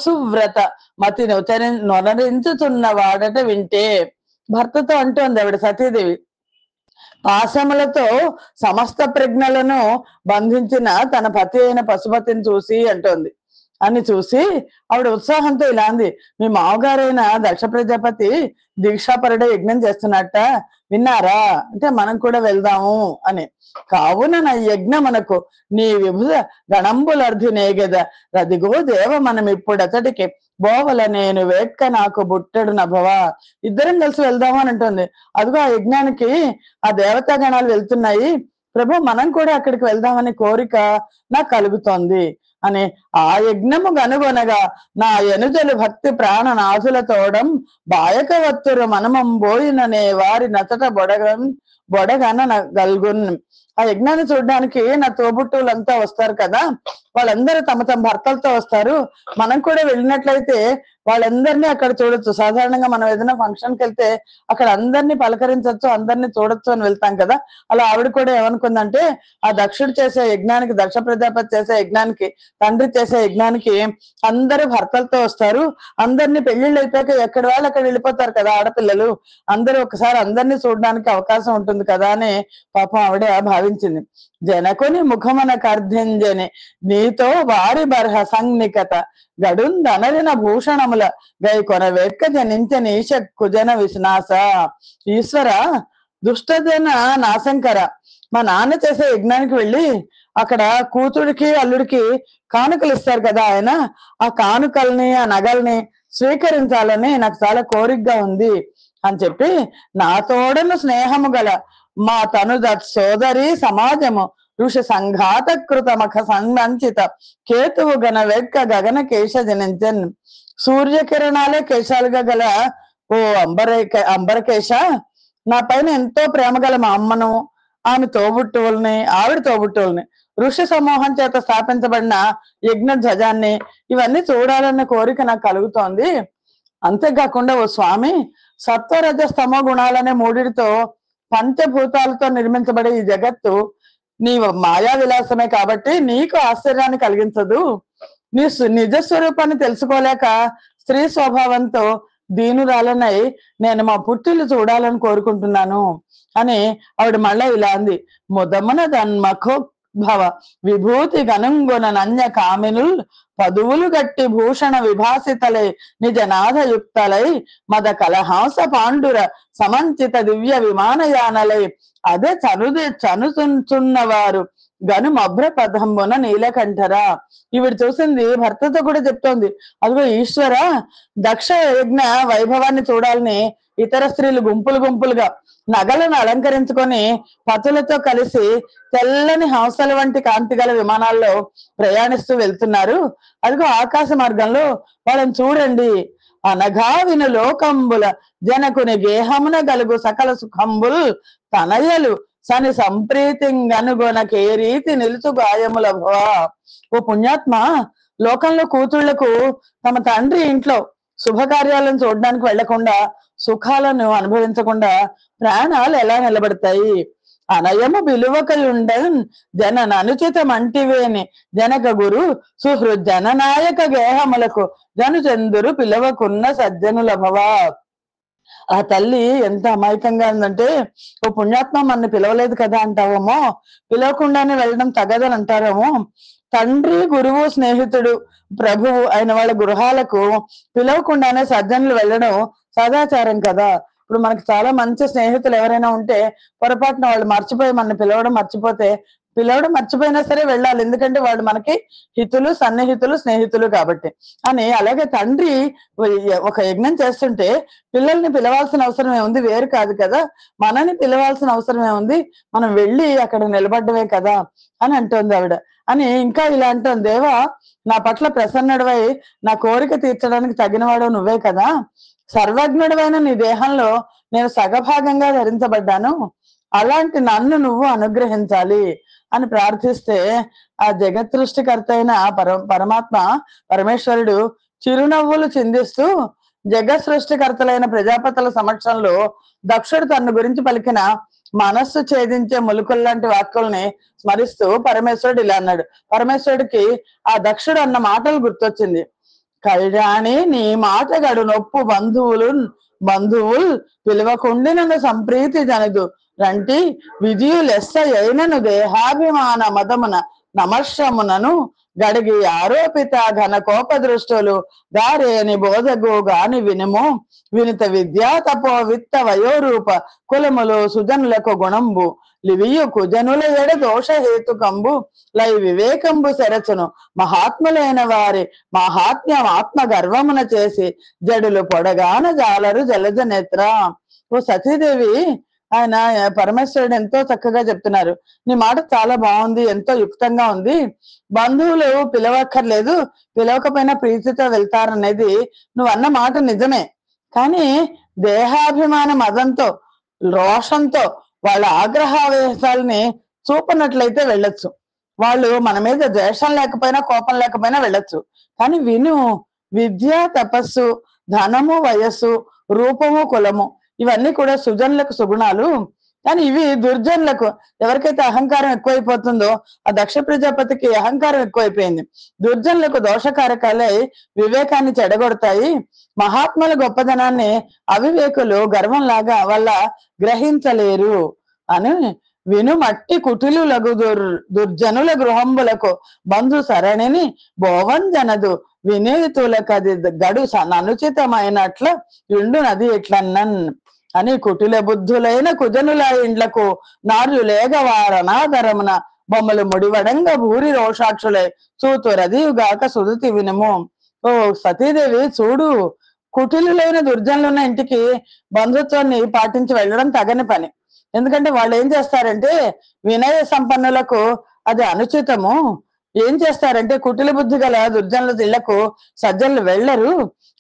సువ్రత మతి నొనరించుతున్న వాడట వింటే. భర్తతో అంటోంది ఆవిడ సతీదేవి. పాశములతో సమస్త ప్రజ్ఞలను బంధించిన తన పతి అయిన పశుపతిని చూసి అంటోంది. అని చూసి ఆవిడ ఉత్సాహంతో ఇలా అంది, మీ మామగారైన దక్ష ప్రజాపతి దీక్షాపరుడ యజ్ఞం చేస్తున్నట్ట విన్నారా అంటే మనం కూడా వెళ్దాము అని. కావున నా యజ్ఞమునకు నీ విభుద గణంబులర్ధి నేగెద రదిగో దేవ మనం ఇప్పుడు అతడికి బోవల నేను వేట్క నాకు బుట్టెడు నభవా. ఇద్దరం కలిసి వెళ్దాము అని అంటుంది. అదిగో ఆ యజ్ఞానికి ఆ దేవతా గణాలు వెళ్తున్నాయి ప్రభు, మనం కూడా అక్కడికి వెళ్దామనే కోరిక నాకు కలుగుతోంది అని. ఆ యజ్ఞము గనుగొనగా నా ఎనుజలు భక్తి ప్రాణనాథుల తోడం బాయక వత్తురు మనమం బోయిననే వారి నచట బొడగాన గల్గున్. ఆ యజ్ఞాన్ని చూడడానికి నా తోబుట్టువులంతా వస్తారు కదా, వాళ్ళందరూ తమ తమ భర్తలతో వస్తారు. మనం కూడా వెళ్ళినట్లయితే వాళ్ళందరినీ అక్కడ చూడొచ్చు. సాధారణంగా మనం ఏదైనా ఫంక్షన్కి వెళ్తే అక్కడ అందరినీ పలకరించవచ్చు, అందరినీ చూడొచ్చు అని వెళ్తాం కదా. అలా ఆవిడ కూడా ఏమనుకుందంటే, ఆ దక్షుడు చేసే యజ్ఞానికి, దక్ష ప్రజాపతి చేసే యజ్ఞానికి, తండ్రి చేసే యజ్ఞానికి అందరూ భర్తలతో వస్తారు. అందరినీ పెళ్లిళ్ళు అయిపోయాక ఎక్కడ వాళ్ళు అక్కడ వెళ్ళిపోతారు కదా ఆడపిల్లలు, అందరూ ఒకసారి అందరినీ చూడడానికి అవకాశం ఉంటుంది కదా అని పాపం ఆవిడ భావించింది. జనకుని ముఖమన కర్ధింజని నీతో వారి బర్హ సంజ్ఞికత గడుందనరిన భూషణముల గై కొన వెక్క జనించని ఈశక్కు జన విశ్నాస. ఈశ్వర, దుష్టజన నాశంకర, మా నాన్న చేసే యజ్ఞానికి వెళ్ళి అక్కడ కూతుడికి అల్లుడికి కానుకలు ఇస్తారు కదా ఆయన, ఆ కానుకల్ని ఆ నగల్ని స్వీకరించాలని నాకు చాలా కోరికగా ఉంది అని చెప్పి, నా తోడను స్నేహము గల మా తనుద సోదరి సమాజము ఋషి సంఘాత కృతమఖ సంబంచిత కేతువు గన వెక్క గగన కేశ జనించన్. సూర్యకిరణాలే కేశాలుగా గల ఓ అంబరకేశ, నా పైన ఎంతో ప్రేమ గల మా అమ్మను, ఆమె తోబుట్టువుల్ని, ఆవిడ తోబుట్టువుల్ని, ఋషి సమూహం చేత స్థాపించబడిన యజ్ఞ ధ్వజాన్ని, ఇవన్నీ చూడాలన్న కోరిక నాకు కలుగుతోంది. అంతేకాకుండా ఓ స్వామి, సత్వరజ స్తమో గుణాలనే మూడిటితో పంచభూతాలతో నిర్మించబడే ఈ జగత్తు నీ మాయా విలాసమే కాబట్టి నీకు ఆశ్చర్యాన్ని కలిగించదు. నీ నిజ స్వరూపాన్ని తెలుసుకోలేక స్త్రీ స్వభావంతో దీనురాలనై నేను మా పుట్టిల్లు చూడాలని కోరుకుంటున్నాను అని ఆవిడ మళ్ళా ఇలా అంది. ముదమున దన్మఖో భవ విభూతి గనుంగున నన్య కామినుల్ పదువులు గట్టి భూషణ విభాసితలై నిజనాథయుక్తలై మద కలహాంస పాండుర సమంచిత దివ్య విమానయానలై అదే చనుచున్నవారు గను మభ్ర పదంబున నీలకంఠరా. ఈవిడ చూసింది భర్తతో కూడా చెప్తోంది, అదిగో ఈశ్వర, దక్ష యజ్ఞ వైభవాన్ని చూడాలని ఇతర స్త్రీలు గుంపులు గుంపులుగా నగలను అలంకరించుకొని పతులతో కలిసి తెల్లని హంసల వంటి కాంతి గల విమానాల్లో ప్రయాణిస్తూ వెళ్తున్నారు. అదిగో ఆకాశ మార్గంలో వాళ్ళని చూడండి. అనగా విను లోకంబుల జనకుని గేహమున గలుగు సకల సుఖంబుల్ తనయలు సని సంప్రీతింగనుగొనకే రీతి నిలుచు గాయముల భవా. ఓ పుణ్యాత్మ, లోకంలో కూతుళ్లకు తమ తండ్రి ఇంట్లో శుభకార్యాలను చూడడానికి వెళ్లకుండా, సుఖాలను అనుభవించకుండా ప్రాణాలు ఎలా నిలబడతాయి? అనయము విలువకయుండన్ జనన అనుచితం అంటివేని జనక గురు సుహృద్ జననాయక గేహములకు జను చందురు పిలవకున్న సజ్జనుల భవా. ఆ తల్లి ఎంత అమాయకంగా ఉందంటే, ఓ పుణ్యాత్మ మనని పిలవలేదు కదా అంటావేమో, పిలవకుండానే వెళ్ళడం తగదని అంటారేమో. తండ్రి, గురువు, స్నేహితుడు, ప్రభువు అయిన వాళ్ళ గృహాలకు పిలవకుండానే సజ్జనులు వెళ్ళడం సదాచారం కదా. ఇప్పుడు మనకి చాలా మంచి స్నేహితులు ఎవరైనా ఉంటే పొరపాటున వాళ్ళు మర్చిపోయి మన పిలవడం మర్చిపోయినా సరే వెళ్ళాలి, ఎందుకంటే వాళ్ళు మనకి హితులు, సన్నిహితులు, స్నేహితులు కాబట్టి అని. అలాగే తండ్రి ఒక యజ్ఞం చేస్తుంటే పిల్లల్ని పిలవాల్సిన అవసరం ఏముంది? వేరు కాదు కదా, మనని పిలవాల్సిన అవసరం ఏముంది? మనం వెళ్ళి అక్కడ నిలబడ్డమే కదా అని అంటోంది ఆవిడ. అని ఇంకా ఇలా అంటోంది, దేవా, నా పట్ల ప్రసన్నుడివై నా కోరిక తీర్చడానికి తగినవాడు నువ్వే కదా. సర్వజ్ఞుడివైన నీ దేహంలో నేను సగభాగంగా ధరించబడ్డాను, అలాంటి నన్ను నువ్వు అనుగ్రహించాలి అని ప్రార్థిస్తే ఆ జగత్ అయిన పరమాత్మ పరమేశ్వరుడు చిరునవ్వులు చిందిస్తూ జగత్ సృష్టికర్తలైన ప్రజాపతుల సమక్షంలో దక్షుడు తన గురించి పలికిన మనస్సు ఛేదించే ములుకుల్లాంటి వాక్కుల్ని స్మరిస్తూ పరమేశ్వరుడు ఇలా అన్నాడు. పరమేశ్వరుడికి ఆ దక్షుడు అన్న మాటలు గుర్తొచ్చింది. కళ్యాణి, నీ మాట గడు నొప్పు బంధువుల్ పిలువకుండి నన్ను సంప్రీతి జనదు రంటి విధియులెస్స అయినను దేహాభిమాన మదమున నమర్షమునను గడిగి ఆరోపిత ఘన కోప దృష్టులు గారేని బోధగు గాని వినుము వినిత విద్యా తపో విత్త వయోరూప కులములు సుజనులకు గుణంబు లివియు కుజనుల ఎడ దోష హేతుకంబు లై వివేకంబు సెరచును మహాత్ములైన వారి మహాత్మ్యం ఆత్మ గర్వమున చేసి జడులు పొడగాన జాలరు జలజ నేత్ర. ఓ సతీదేవి, ఆయన పరమేశ్వరుడు ఎంతో చక్కగా చెప్తున్నారు. నీ మాట చాలా బాగుంది, ఎంతో యుక్తంగా ఉంది. బంధువులు పిలవక్కర్లేదు, పిలవకపోయినా ప్రీతితో వెళ్తారనేది నువ్వు అన్న మాట నిజమే. కానీ దేహాభిమాన మదంతో, రోషంతో వాళ్ళ ఆగ్రహావేశాలని చూపనట్లయితే వెళ్ళొచ్చు. వాళ్ళు మన మీద ద్వేషం లేకపోయినా కోపం లేకపోయినా వెళ్ళొచ్చు. కానీ విను, విద్య, తపస్సు, ధనము, వయస్సు, రూపము, కులము ఇవన్నీ కూడా సుజనులకు సుగుణాలు. కానీ ఇవి దుర్జనులకు, ఎవరికైతే అహంకారం ఎక్కువైపోతుందో, ఆ దక్ష ప్రజాపతికి అహంకారం ఎక్కువైపోయింది. దుర్జనులకు దోషకారకాలై వివేకాన్ని చెడగొడతాయి. మహాత్ముల గొప్పదనాన్ని అవివేకులు గర్వంలాగా వల్ల గ్రహించలేరు అని విను. మట్టి కుటిలులగు దుర్జనుల గృహంబులకు బంధు సరణిని బోవంజనదు వినీతులకది గడు అనుచితమైనట్ల ఇండు నది ఎట్లన్నన్ అని. కుటిల బుద్ధులైన కుజనుల ఇండ్లకు నార్యులేగవారనాదరమున బొమ్మలు ముడివడంగ భూరి రోషాక్షులై చూతురదియుగాక సుదుతి వినుము. ఓ సతీదేవి చూడు, కుటిలులైన దుర్జనులున్న ఇంటికి బంధుత్వాన్ని పాటించి వెళ్ళడం తగని పని. ఎందుకంటే వాళ్ళు ఏం చేస్తారంటే, వినయ సంపన్నులకు అది అనుచితము. ఏం చేస్తారంటే, కుటిల బుద్ధి గల దుర్జనుల ఇళ్లకు సజ్జనులు వెళ్ళరు.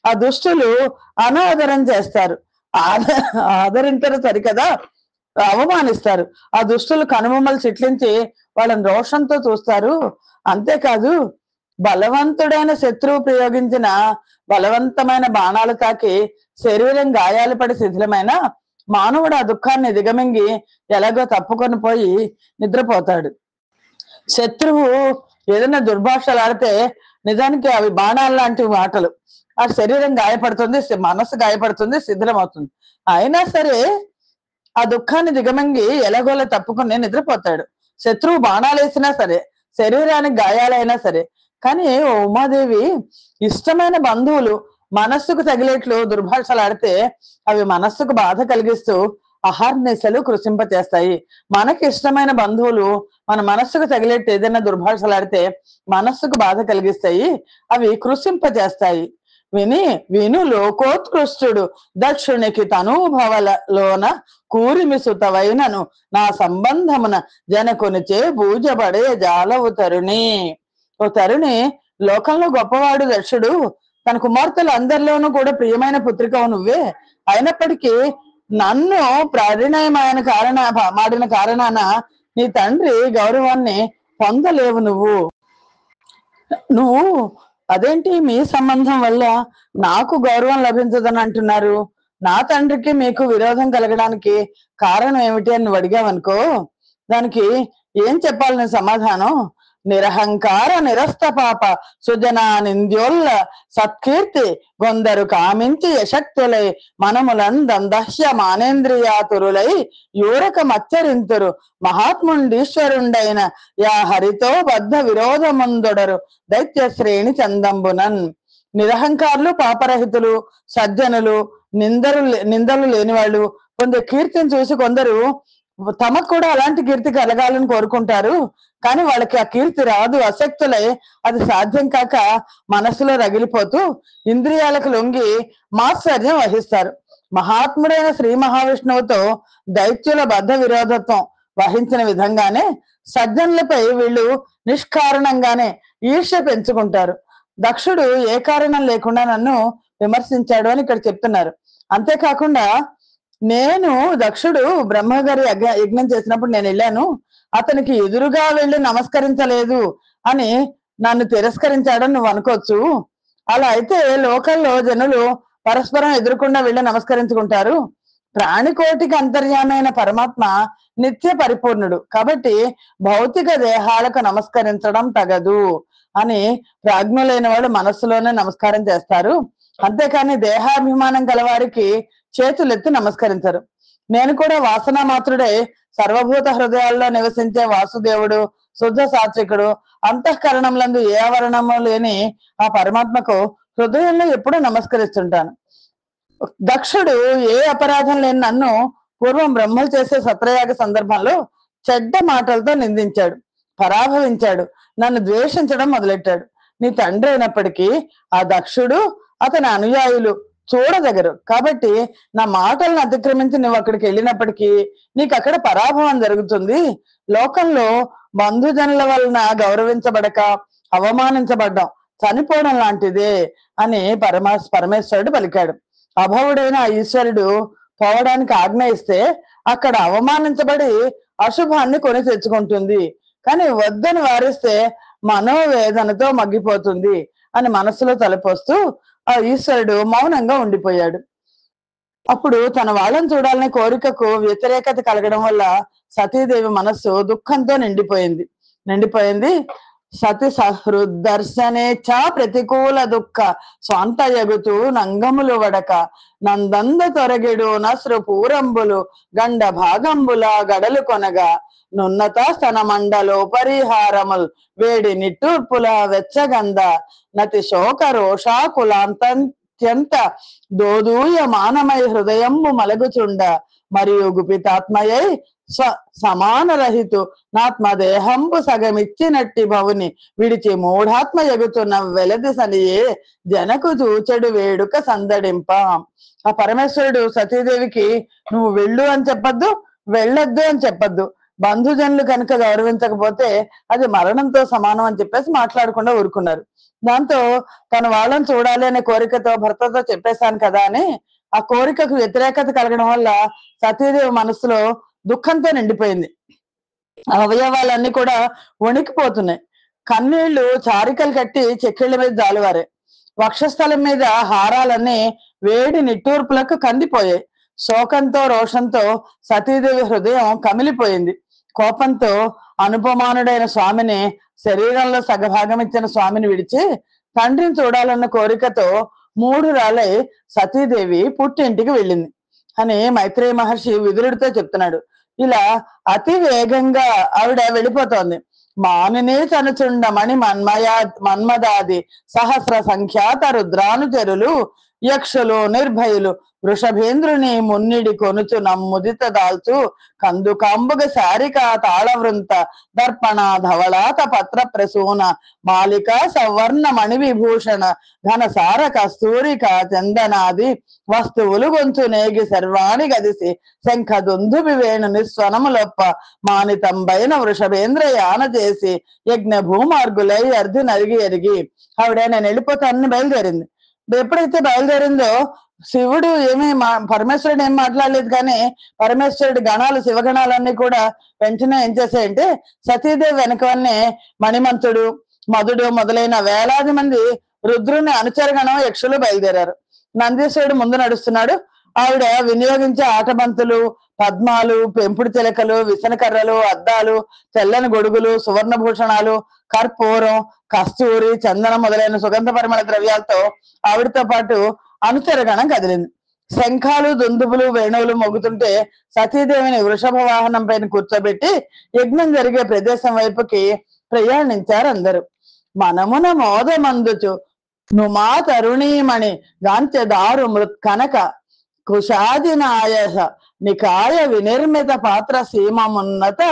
ఆ దుష్టులు అనాదరం చేస్తారు. ఆదరించరు సరికదా, అవమానిస్తారు. ఆ దుష్టులు కనుబొమ్మలు చిట్లించి వాళ్ళని రోషంతో చూస్తారు. అంతేకాదు, బలవంతుడైన శత్రువు ప్రయోగించిన బలవంతమైన బాణాలు తాకి శరీరం గాయాలు పడి శిథిలమైన మానవుడు ఆ దుఃఖాన్ని దిగమింగి ఎలాగో తప్పుకొని పోయి నిద్రపోతాడు. శత్రువు ఏదైనా దుర్భాషలు ఆడితే నిజానికి అవి బాణాలు లాంటి మాటలు. ఆ శరీరం గాయపడుతుంది, మనసు గాయపడుతుంది, శిథిలం అవుతుంది. అయినా సరే ఆ దుఃఖాన్ని దిగమింగి ఎలాగోలా తప్పుకొని నిద్రపోతాడు. శత్రువు బాణాలు వేసినా సరే, శరీరానికి గాయాలైనా సరే. కానీ ఉమాదేవి ఇష్టమైన బంధువులు మనస్సుకు తగిలేట్లు దుర్భాషలు ఆడితే అవి మనస్సుకు బాధ కలిగిస్తూ అహర్నిశలు కృషింప చేస్తాయి. మనకి ఇష్టమైన బంధువులు మన మనస్సుకు తగిలేట్టు ఏదైనా దుర్భాషలు ఆడితే మనస్సుకు బాధ కలిగిస్తాయి, అవి కృషింప చేస్తాయి. విను లోకోత్కృష్టుడు దక్షునికి తనూభవలలోన కూరిమి సుతవైనను నా సంబంధమున జనకునిచే బూజబడే జాలవు తరుణి. ఓ తరుణి, లోకంలో గొప్పవాడు దక్షుడు, తన కుమార్తెలు అందరిలోనూ కూడా ప్రియమైన పుత్రికవు నువ్వే. అయినప్పటికీ నన్ను పరిణయమైన మాడిన కారణాన నీ తండ్రి గౌరవాన్ని పొందలేవు. నువ్వు అదేంటి, మీ సంబంధం వల్ల నాకు గౌరవం లభించదని అంటున్నారు? నా తండ్రికి మీకు విరోధం కలగడానికి కారణం ఏమిటి అని నువ్వు అడిగావనుకో, దానికి ఏం చెప్పాలి నేను సమాధానం? నిరహంకార నిరస్త పాప సుజనా నింద్యోల్ల సత్కీర్తి గొందరు కామించి యశక్తులై మనములందహ్య మానేంద్రియాతురులై యూరక మచ్చరింతురు మహాత్ముండీశ్వరుండైన యా హరితో బద్ధ విరోధముందొడరు దైత్య శ్రేణి చందంబునన్. నిరహంకారులు, పాపరహితులు, సజ్జనులు, నిందలు లేనివాళ్ళు కొందరు కీర్తిని చూసి కొందరు తమకు కూడా అలాంటి కీర్తి కలగాలని కోరుకుంటారు. కానీ వాళ్ళకి ఆ కీర్తి రాదు, అశక్తులై అది సాధ్యం కాక మనసులో రగిలిపోతూ ఇంద్రియాలకు లొంగి మాత్సర్యం వహిస్తారు. మహాత్ముడైన శ్రీ మహావిష్ణువుతో దైత్యుల బద్ధ విరోధత్వం వహించిన విధంగానే సజ్జనులపై వీళ్ళు నిష్కారణంగానే ఈర్ష్య పెంచుకుంటారు. దక్షుడు ఏ కారణం లేకుండా నన్ను విమర్శించాడు అని ఇక్కడ చెప్తున్నారు. అంతేకాకుండా నేను దక్షుడు బ్రహ్మగారి యజ్ఞం చేసినప్పుడు నేను వెళ్ళాను, అతనికి ఎదురుగా వెళ్ళి నమస్కరించలేదు అని నన్ను తిరస్కరించాడని నువ్వు అనుకోవచ్చు. అలా అయితే లోకల్లో జనులు పరస్పరం ఎదురుకుండా వెళ్ళి నమస్కరించుకుంటారు. ప్రాణికోటికి అంతర్యామైన పరమాత్మ నిత్య పరిపూర్ణుడు కాబట్టి భౌతిక దేహాలకు నమస్కరించడం తగదు అని ప్రాజ్ఞులైన వాడు మనస్సులోనే నమస్కారం చేస్తారు. అంతేకాని దేహాభిమానం గలవారికి చేతులెత్తి నమస్కరించరు. నేను కూడా వాసన మాత్రుడై సర్వభూత హృదయాల్లో నివసించే వాసుదేవుడు, శుద్ధ సాత్వికుడు, అంతఃకరణంలందు ఏ ఆవరణము లేని ఆ పరమాత్మకు హృదయంలో ఎప్పుడూ నమస్కరిస్తుంటాను. దక్షుడు ఏ అపరాధం లేని నన్ను పూర్వం బ్రహ్మలు చేసే సత్రయాగ సందర్భంలో చెడ్డ మాటలతో నిందించాడు, పరాభవించాడు, నన్ను ద్వేషించడం మొదలెట్టాడు. నీ తండ్రి అయినప్పటికీ ఆ దక్షుడు, అతని అనుయాయులు చూడదగరు. కాబట్టి నా మాటలను అతిక్రమించి నువ్వు అక్కడికి వెళ్ళినప్పటికీ నీకు అక్కడ పరాభవం జరుగుతుంది. లోకంలో బంధుజనుల వలన గౌరవించబడక అవమానించబడ్డం చనిపోవడం లాంటిదే అని పరమేశ్వరుడు పలికాడు. అభవుడైన ఆ ఈశ్వరుడు పోవడానికి ఆజ్ఞ ఇస్తే అక్కడ అవమానించబడి అశుభాన్ని కొని తెచ్చుకుంటుంది, కానీ వద్దని వారిస్తే మనోవేదనతో మగ్గిపోతుంది అని మనసులో తలపోస్తూ ఆ ఈశ్వరుడు మౌనంగా ఉండిపోయాడు. అప్పుడు తన వాళ్ళని చూడాలనే కోరికకు వ్యతిరేకత కలగడం వల్ల సతీదేవి మనస్సు దుఃఖంతో నిండిపోయింది. సతి సహృదర్శనేచ్ఛ ప్రతికూల దుఃఖ స్వాంతయగుతూ నంగములు వడక నందంద తొరగిడు నస్రు పూరంబులు గండ భాగంబుల గడలు కొనగా నున్నత స్తన మండలో పరిహారముల్ వేడి నిట్టూర్పుల వెచ్చగంద నతి శోక రోషాకులాంత్యంత దోదూయ మానమై హృదయంబు మలగుచుండ మరియు గుపితాత్మయై సమానరహితు నాత్మదేహంబు సగమిచ్చినట్టి భవుని విడిచి మూఢాత్మ ఎగుతున్న వెలది సనియే జనకు చూచెడు వేడుక సందడింప. ఆ పరమేశ్వరుడు సతీదేవికి నువ్వు వెళ్ళు అని చెప్పద్దు, వెళ్ళొద్దు అని చెప్పద్దు, బంధుజనులు కనుక గౌరవించకపోతే అది మరణంతో సమానం అని చెప్పేసి మాట్లాడకుండా ఊరుకున్నారు. దాంతో తన వాళ్ళని చూడాలి అనే కోరికతో భర్తతో చెప్పేశాను కదా అని ఆ కోరికకు వ్యతిరేకత కలగడం వల్ల సతీదేవి మనసులో దుఃఖంతో నిండిపోయింది. అవయవాలన్నీ కూడా వణికిపోతున్నాయి. కన్నీళ్లు చారికలు కట్టి చెక్కిళ్ళ మీద జాలువారే. వక్షస్థలం మీద హారాలన్నీ వేడి నిట్టూర్పులకు కందిపోయాయి. శోకంతో రోషంతో సతీదేవి హృదయం కమిలిపోయింది. కోపంతో అనుపమానుడైన స్వామిని, శరీరంలో సగభాగం ఇచ్చిన స్వామిని విడిచి తండ్రిని చూడాలన్న కోరికతో మూఢురాలై సతీదేవి పుట్టింటికి వెళ్ళింది అని మైత్రేయ మహర్షి విదురుడితో చెప్తున్నాడు. ఇలా అతి వేగంగా ఆవిడ వెళ్ళిపోతోంది. మానిని తనుచుండ మణి మన్మదాది సహస్ర సంఖ్యాత రుద్రానుచరులు యక్షులు నిర్భయులు వృషభేంద్రుని మున్నిడి కొనుచు నమ్ముదిత దాల్చు కందుకాంబుగ శారిక తాళవృంత దర్పణ ధవళాత పత్ర ప్రసూన మాలిక సవర్ణ మణి విభూషణ ఘనసార కస్తూరిక చందనాది వస్తువులు గొంచు నేగి సర్వాణి గదిసి శంఖ దుందుబి వేణు నిస్వనములొప్ప మానితంబైన వృషభేంద్ర యాన చేసి యజ్ఞ భూమార్గులై అర్ధి నరిగి ఎరిగి ఆవిడ నేను వెళ్ళిపోతానని బయలుదేరింది. ఎప్పుడైతే బయలుదేరిందో శివుడు పరమేశ్వరుడు ఏం మాట్లాడలేదు, కానీ పరమేశ్వరుడి గణాలు శివగణాలన్నీ కూడా వెంటనే ఏం చేశాయంటే సతీదేవి వెనకవన్నే మణిమంతుడు, మధుడు మొదలైన వేలాది మంది రుద్రుని అనుచరగణం యక్షులు బయలుదేరారు. నందీశ్వరుడు ముందు నడుస్తున్నాడు. ఆవిడ వినియోగించే ఆటబంతులు, పద్మాలు, పెంపుడు చిలకలు, విసనకర్రలు, అద్దాలు, తెల్లని గొడుగులు, సువర్ణ భూషణాలు, కర్పూరం, కస్తూరి, చందనం మొదలైన సుగంధ పరిమళ ద్రవ్యాలతో ఆవిడతో పాటు అనుచరగణం కదిలింది. శంఖాలు, దుందుబులు, వేణువులు మోగుతుంటే సతీదేవిని వృషభ వాహనం పైన కూర్చోబెట్టి యజ్ఞం జరిగే ప్రదేశం వైపుకి ప్రయాణించారు అందరూ. మనమున మోదమందుచు నుమా తరుణీమణి గాంచెదారు మృత్కనక కుశాదినాయస నికాయ వినిర్మిత పాత్ర సీమమున్నత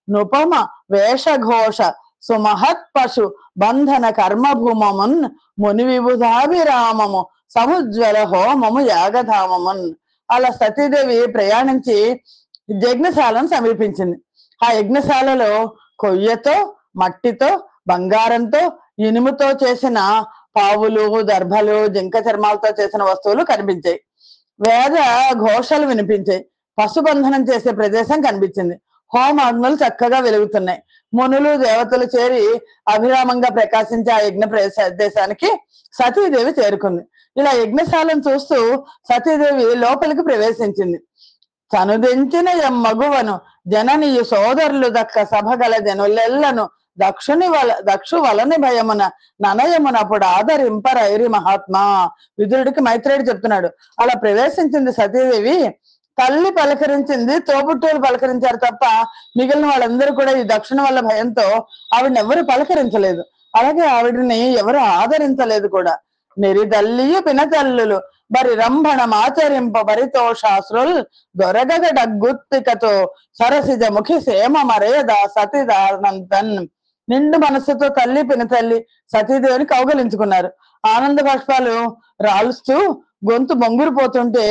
నుపమ వేషఘోష సుమహత్ పశు బంధన కర్మభూమమున్ ముని విబుధాభిరామము సముజ్వల హోమము యాగధామమున్. అలా సతీదేవి ప్రయాణించి యజ్ఞశాలను సమీపించింది. ఆ యజ్ఞశాలలో కొయ్యతో, మట్టితో, బంగారంతో, ఇనుముతో చేసిన పావులు, దర్భలు, జింక చర్మాలతో చేసిన వస్తువులు కనిపించాయి. వేద ఘోషలు వినిపించాయి. పశుబంధనం చేసే ప్రదేశం కనిపించింది. హోమాగ్నులు చక్కగా వెలుగుతున్నాయి. మునులు, దేవతలు చేరి అభిరామంగా ప్రకాశించే ఆ యజ్ఞ ప్రదేశానికి సతీదేవి చేరుకుంది. ఇలా యజ్ఞశాలను చూస్తూ సతీదేవి లోపలికి ప్రవేశించింది. తనుదెంచిన మగువను జననీయు సోదరులు దక్క సభగల జనులెల్లను దక్షు వలని భయమున ననయమునప్పుడు ఆదరింపరైరి మహాత్మా. విదురుడికి మైత్రేయుడు చెప్తున్నాడు. అలా ప్రవేశించింది సతీదేవి. తల్లి పలకరించింది, తోబుట్టువులు పలకరించారు తప్ప మిగిలిన వాళ్ళందరూ కూడా ఈ దక్షిణ వల్ల భయంతో ఆవిడని ఎవరు పలకరించలేదు. అలాగే ఆవిడని ఎవరు ఆదరించలేదు కూడా. నెరిదల్లియు పినతల్లులు బరి రంభణమాచరింప బరితోషాశ్రుల్ దొరగగ డగ్గుత్తికతో సరసిజ ముఖి సేమ మరేద సతీదానంతన్. నిండు మనస్సుతో తల్లి, పినతల్లి సతీదేవిని కౌగలించుకున్నారు. ఆనంద బాష్పాలు రాలుస్తూ గొంతు బొంగురుపోతుంటే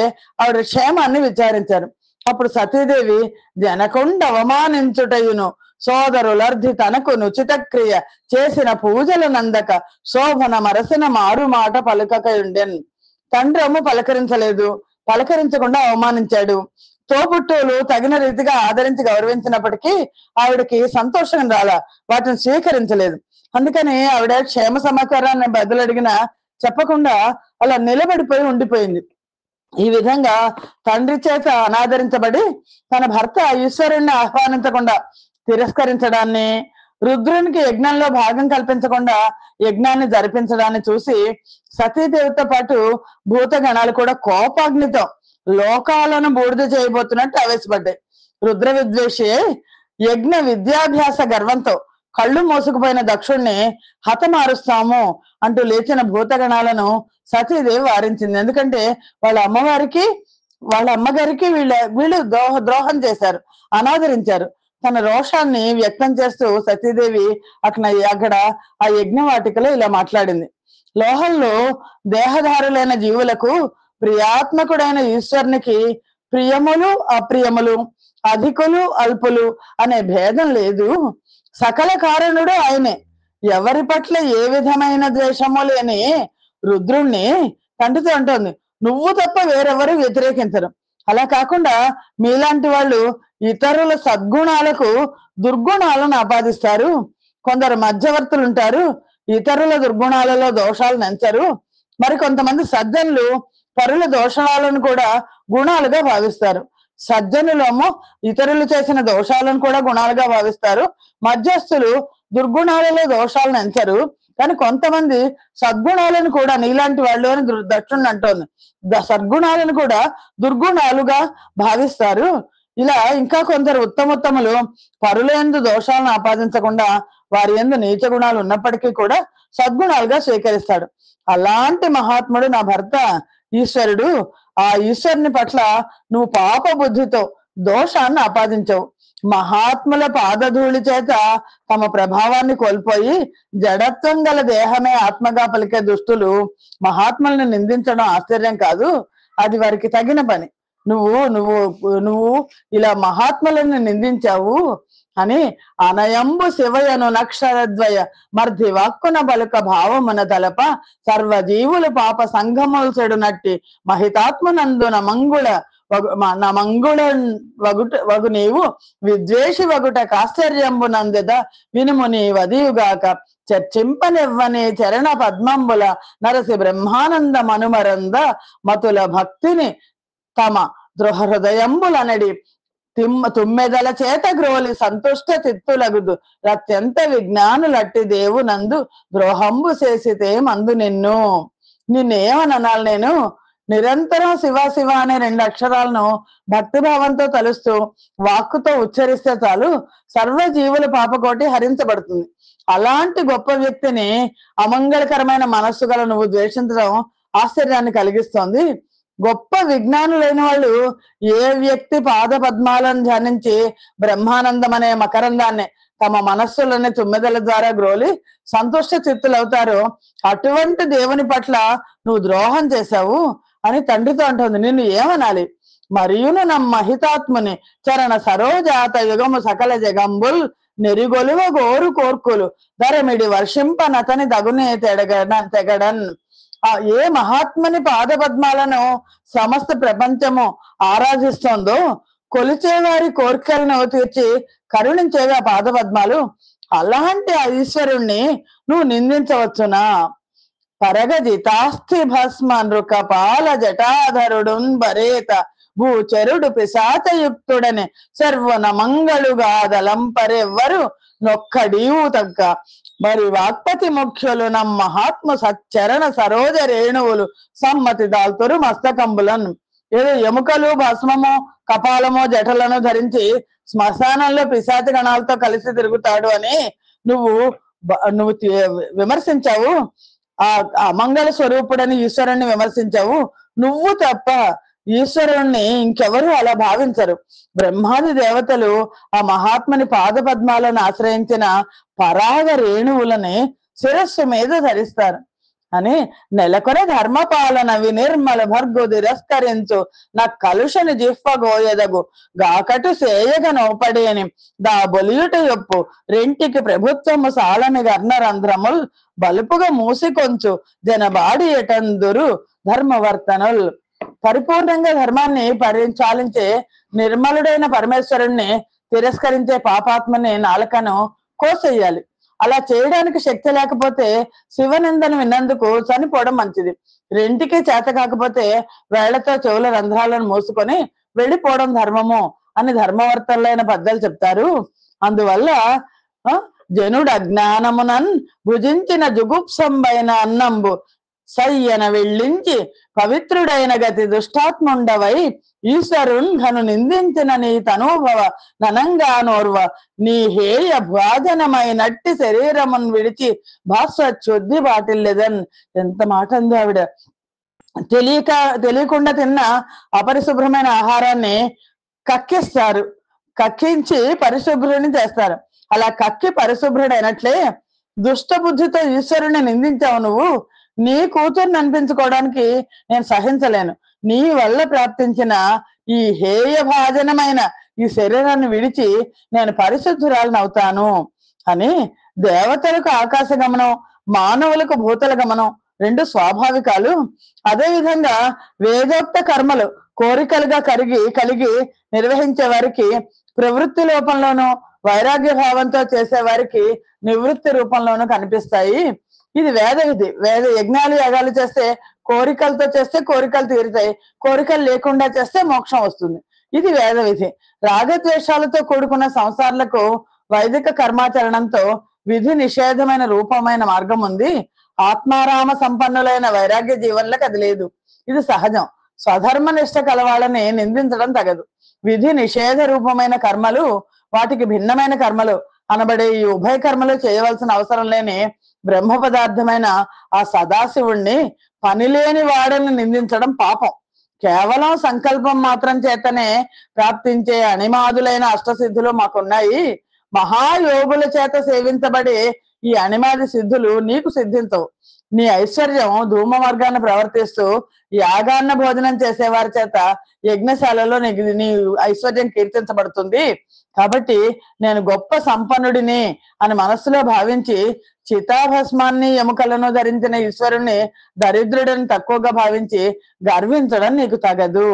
ఆవిడ క్షేమాన్ని విచారించారు. అప్పుడు సతీదేవి జనకొండ అవమానించుటయును సోదరులర్ధి తనకు నుచిత క్రియ చేసిన పూజల నందక శోభన మరసిన మారు మాట పలుకకయుండెన్. తండ్రము పలకరించలేదు, పలకరించకుండా అవమానించాడు. తోబుట్టువులు తగిన రీతిగా ఆదరించి గౌరవించినప్పటికీ ఆవిడకి సంతోషం రాలా, వాటిని స్వీకరించలేదు. అందుకని ఆవిడ క్షేమ సమాచారాన్ని బదులడిగిన చెప్పకుండా అలా నిలబడిపోయి ఉండిపోయింది. ఈ విధంగా తండ్రి చేత అనాదరించబడి తన భర్త ఈశ్వరుణ్ణి ఆహ్వానించకుండా తిరస్కరించడాన్ని, రుద్రునికి యజ్ఞంలో భాగం కల్పించకుండా యజ్ఞాన్ని జరిపించడాన్ని చూసి సతీదేవితో పాటు భూతగణాలు కూడా కోపాగ్నితో లోకాలను బూడిద చేయబోతున్నట్టు ఆవేశపడ్డాయి. రుద్ర విద్వేషి యజ్ఞ విద్యాభ్యాస గర్వంతో కళ్ళు మోసుకుపోయిన దక్షుణ్ణి హతమారుస్తాము అంటూ లేచిన భూతగణాలను సతీదేవి వారించింది. ఎందుకంటే వాళ్ళ అమ్మగారికి వీళ్ళు ద్రోహం చేశారు, అనాదరించారు. తన రోషాన్ని వ్యక్తం చేస్తూ సతీదేవి అక్కడ ఆ యజ్ఞవాటికలో ఇలా మాట్లాడింది. లోహంలో దేహధారులైన జీవులకు ప్రియాత్మకుడైన ఈశ్వరునికి ప్రియములు అప్రియములు, అధికులు అల్పులు అనే భేదం లేదు. సకల కారణుడు ఆయనే. ఎవరి పట్ల ఏ విధమైన ద్వేషము లేని రుద్రుణ్ణి తండ్రితో అంటోంది, నువ్వు తప్ప వేరెవరు వ్యతిరేకించరు. అలా కాకుండా మీలాంటి వాళ్ళు ఇతరుల సద్గుణాలకు దుర్గుణాలను ఆపాదిస్తారు. కొందరు మధ్యవర్తులు ఉంటారు, ఇతరుల దుర్గుణాలలో దోషాలు నంచరు. మరి కొంతమంది సజ్జనులు పరుల దోషాలను కూడా గుణాలుగా భావిస్తారు. సజ్జనులేమో ఇతరులు చేసిన దోషాలను కూడా గుణాలుగా భావిస్తారు. మధ్యస్థులు దుర్గుణాలలో దోషాలను ఎంచరు, కానీ కొంతమంది సద్గుణాలను కూడా, నీలాంటి వాళ్ళు అని దక్షుణ్ణి అంటోంది, సద్గుణాలను కూడా దుర్గుణాలుగా భావిస్తారు. ఇలా ఇంకా కొందరు ఉత్తమోత్తములు పరులందు దోషాలను ఆపాదించకుండా వారి యందు నీచ గుణాలు ఉన్నప్పటికీ కూడా సద్గుణాలుగా స్వీకరిస్తాడు. అలాంటి మహాత్ముడు నా భర్త ఈశ్వరుడు. ఆ ఈశ్వరుని పట్ల నువ్వు పాప బుద్ధితో దోషాన్ని ఆపాదించవు. మహాత్ముల పాదధూళి చేత తమ ప్రభావాన్ని కోల్పోయి జడత్వం గల దేహమే ఆత్మగా పలికే దుష్టులు మహాత్ములను నిందించడం ఆశ్చర్యం కాదు, అది వారికి తగిన పని. నువ్వు నువ్వు నువ్వు ఇలా మహాత్ములను నిందించావు అని అనయంబు శివయను నక్షరద్వయ మర్ధి వాక్కున బలుక భావమున తలప సర్వజీవులు పాప సంఘములు చెడునట్టి మహితాత్మనందున మంగుళ వగు నీవు విద్వేషి వగుట కాశ్చర్యంబు నందెద వినుము నీ వదియుగాక చర్చింపనివ్వని చరణ పద్మంబుల నరసి బ్రహ్మానంద మనుమరంద మతుల భక్తిని తమ హృదయంబులనడి తుమ్మెదల చేత గ్రోలి సంతుష్ట చిత్తులగుదు అత్యంత విజ్ఞానులట్టి దేవు నందు ద్రోహంబు చేసితే మందు నిన్నేమనాలి? నేను నిరంతరం శివ శివ అనే 2 అక్షరాలను భక్తిభావంతో తలుస్తూ వాక్కుతో ఉచ్చరిస్తే చాలు, సర్వ జీవుల పాపకోటి హరించబడుతుంది. అలాంటి గొప్ప వ్యక్తిని అమంగళకరమైన మనస్సు గల నువ్వు ద్వేషించడం ఆశ్చర్యాన్ని కలిగిస్తోంది. గొప్ప విజ్ఞానులైన వాళ్ళు ఏ వ్యక్తి పాద పద్మాలను ధ్యానించి బ్రహ్మానందం అనే మకరందాన్ని తమ మనస్సులోని తుమ్మెదల ద్వారా గ్రోలి సంతుష్ట చిత్తులవుతారో అటువంటి దేవుని పట్ల నువ్వు ద్రోహం చేశావు అని తండ్రితో అంటుంది. నిన్ను ఏమనాలి? మరియును నమ్మహితాత్ముని చరణ సరోజాత యుగము సకల జగంబుల్ నెరిగొలువ గోరు కోర్కులు ధరమిడి వర్షింపనతని దగునే తెగడన్. ఏ మహాత్ముని పాద పద్మాలను సమస్త ప్రపంచము ఆరాధిస్తోందో, కొలిచేవారి కోరికలను తీర్చి కరుణించేవి ఆ పాద పద్మాలు. అలాంటి ఆ ఈశ్వరుణ్ణి నువ్వు నిందించవచ్చునా? పరగజితాస్థి భస్మ నృకపాల జటాధరుడున్ బరేత భూచరుడు పిశాచయుక్తుడని సర్వన మంగళుగాదలంపరెవ్వరు నొక్కడీవు తగ్గ మరి వాక్పతి ముఖ్యులు నమ్ మహాత్మ సచ్చరణ సరోజ రేణువులు సమ్మతి దాల్తురు మస్తకంబులను. ఏదో ఎముకలు భస్మము కపాలము జటలను ధరించి శ్మశానంలో పిశాచ గణాలతో కలిసి తిరుగుతాడు అని నువ్వు విమర్శించావు. ఆ అమంగళ స్వరూపుడని ఈశ్వరుణ్ణి విమర్శించావు. నువ్వు తప్ప ఈశ్వరుణ్ణి ఇంకెవరు అలా భావించరు. బ్రహ్మాది దేవతలు ఆ మహాత్ముని పాద పద్మాలను ఆశ్రయించిన పరాగ రేణువులని శిరస్సు మీద ధరిస్తారు అని నెలకొని ధర్మపాలన వినిర్మల భర్గు తిరస్కరించు నా కలుషని జిహ్వగోయదగు గాకటు సేయగ నోపడేని దా బొలియుట యొప్పు రెంటికి ప్రభుత్వము సాలని గర్ణరంధ్రముల్ బలుపుగా మూసికొంచు జనబాడి ఎటందురు ధర్మవర్తనుల్. పరిపూర్ణంగా ధర్మాన్ని పరిచాలించే నిర్మలుడైన పరమేశ్వరుణ్ణి తిరస్కరించే పాపాత్మని నాలుకను కోసేయాలి. అలా చేయడానికి శక్తి లేకపోతే శివనిందను విన్నందుకు చనిపోవడం మంచిది. రెంటికి చేత కాకపోతే వేళ్లతో చెవుల రంధ్రాలను మూసుకొని వెళ్ళిపోవడం ధర్మము అని ధర్మవర్తలైన పెద్దలు చెప్తారు. అందువల్ల జనుడు అజ్ఞానమునన్ భుజించిన జుగుప్సంబైన అన్నంబు సయ్యన వెళ్ళించి పవిత్రుడైన గతి దుష్టాత్ముండవై ఈశ్వరున్ ఘను నిందించిన నీ తనూభవ ననంగా నోర్వ నీ హేయ భాజనమైనట్టి శరీరమున్ విడిచి భాస్వచ్చుద్ది బాటిల్లెదన్. ఎంత మాట అంది ఆవిడ. తెలియకుండా తిన్న అపరిశుభ్రమైన ఆహారాన్ని కక్కిస్తారు, కక్కించి పరిశుభ్రుని చేస్తారు. అలా కక్కి పరిశుభ్రుడైనట్లే దుష్ట బుద్ధితో ఈశ్వరుని నిందించావు నువ్వు. నీ కూతుర్ని అనిపించుకోవడానికి నేను సహించలేను. నీ వల్ల ప్రాప్తించిన ఈ హేయ భాజనమైన ఈ శరీరాన్ని విడిచి నేను పరిశుద్ధురాలను అవుతాను అని. దేవతలకు ఆకాశ గమనం, మానవులకు భూతల గమనం రెండు స్వాభావికాలు. అదే విధంగా వేదోక్త కర్మలు కోరికలుగా కలిగి నిర్వహించే వారికి ప్రవృత్తి లోపంలోనూ, వైరాగ్య భావంతో చేసే వారికి నివృత్తి రూపంలోనూ కనిపిస్తాయి. ఇది వేద విధి. వేద యజ్ఞాలు యాగాలు చేస్తే కోరికలతో చేస్తే కోరికలు తీరుతాయి, కోరికలు లేకుండా చేస్తే మోక్షం వస్తుంది. ఇది వేద విధి. రాగద్వేషాలతో కూడుకున్న సంసారాలకు వైదిక కర్మాచరణంతో విధి నిషేధమైన రూపమైన మార్గం ఉంది. ఆత్మారామ సంపన్నులైన వైరాగ్య జీవన్లకు అది లేదు. ఇది సహజం. స్వధర్మ నిష్ట కలవాళ్ళని నిందించడం తగదు. విధి నిషేధ రూపమైన కర్మలు, వాటికి భిన్నమైన కర్మలు అనబడే ఈ ఉభయ కర్మలు చేయవలసిన అవసరం లేని బ్రహ్మ పదార్థమైన ఆ సదాశివుణ్ణి పనిలేని వాడని నిందించడం పాపం. కేవలం సంకల్పం మాత్రం చేతనే ప్రాప్తించే అణిమాదులైన అష్టసిద్ధులు మాకున్నాయి. మహాయోగుల చేత సేవించబడి ఈ అణిమాది సిద్ధులు నీకు సిద్ధించవు. నీ ఐశ్వర్యం ధూమ మార్గాన్ని ప్రవర్తిస్తూ యాగాన్న భోజనం చేసేవారి చేత యజ్ఞశాలలో నీ ఐశ్వర్యం కీర్తించబడుతుంది. కాబట్టి నేను గొప్ప సంపన్నుడిని అని మనస్సులో భావించి చితాభస్మాన్ని ఎముకలను ధరించిన ఈశ్వరుణ్ణి దరిద్రుడిని తక్కువగా భావించి గర్వించడం నీకు తగదు.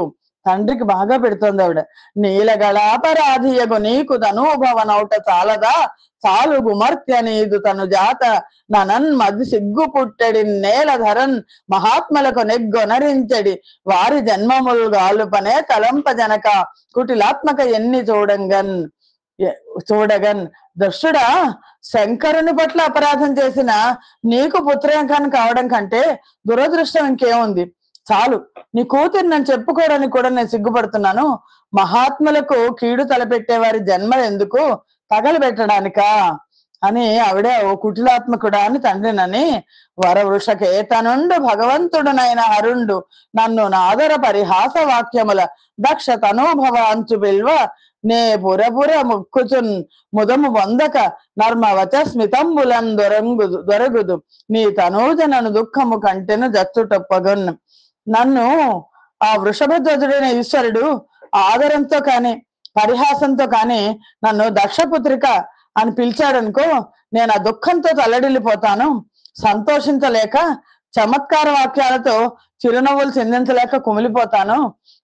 తండ్రికి బాగా పెడుతోంది ఆవిడ. నీలగళాపరాధియగు నీకు తనూభవనౌట చాలదా చాలు గుమర్త్య నీదు తను జాత ననన్ మది సిగ్గు పుట్టడి నేల ధరన్ మహాత్మలకు నెగ్గొనరించడి వారి జన్మములు గాలుపనే తలంప జనక కుటిలాత్మక ఎన్ని చూడగన్ దుష్టుడా, శంకరుని పట్ల అపరాధం చేసిన నీకు పుత్రయంకాన్ని కావడం కంటే దురదృష్టం ఇంకేముంది? చాలు, నీ కూతురు నన్ను చెప్పుకోవడానికి కూడా నేను సిగ్గుపడుతున్నాను. మహాత్ములకు కీడు తలపెట్టే వారి జన్మ ఎందుకు తగలబెట్టడానికా అని ఆవిడే ఓ కుటిలాత్మకుడా అని తండ్రినని వరవృషకేతనుండు భగవంతుడునైన హరుండు నన్ను నాదర పరిహాస వాక్యముల దక్ష తనూభవ అంచు బిల్వ నే పురపుర ముక్కుచున్ ముదము పొందక నర్మవచ స్మితంబులన్ దొరగుదు నీ తనూజనను దుఃఖము కంటెను జచ్చుటొప్పగొన్. నన్ను ఆ వృషభధ్వజుడైన ఈశ్వరుడు ఆదరంతో కాని పరిహాసంతో కాని నన్ను దక్షపుత్రిక అని పిలిచాడనుకో, నేను ఆ దుఃఖంతో తల్లడిల్లిపోతాను. సంతోషించలేక చమత్కార వాక్యాలతో చిరునవ్వులు చిందించలేక కుమిలిపోతాను.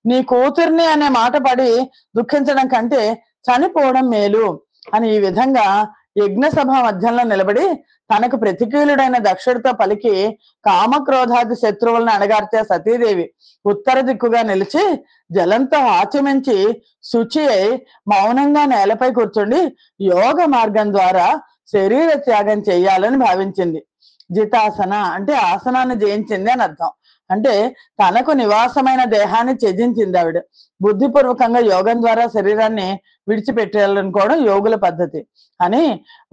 నీ కూతుర్ని అనే మాట పడి దుఃఖించడం కంటే చనిపోవడం మేలు అని ఈ విధంగా యజ్ఞసభ మధ్యంలో నిలబడి తనకు ప్రతికూలుడైన దక్షుడితో పలికి కామక్రోధాది శత్రువులను అణగార్చే సతీదేవి ఉత్తర దిక్కుగా నిలిచి జలంతో ఆచమించి శుచి అయి మౌనంగా నేలపై కూర్చుండి యోగ మార్గం ద్వారా శరీర త్యాగం చేయాలని భావించింది. జితాసన అంటే ఆసనాన్ని జయించింది అని అర్థం. అంటే తనకు నివాసమైన దేహాన్ని త్యజించింది ఆవిడ. బుద్ధిపూర్వకంగా యోగం ద్వారా శరీరాన్ని విడిచిపెట్టాలనుకోవడం యోగుల పద్ధతి అని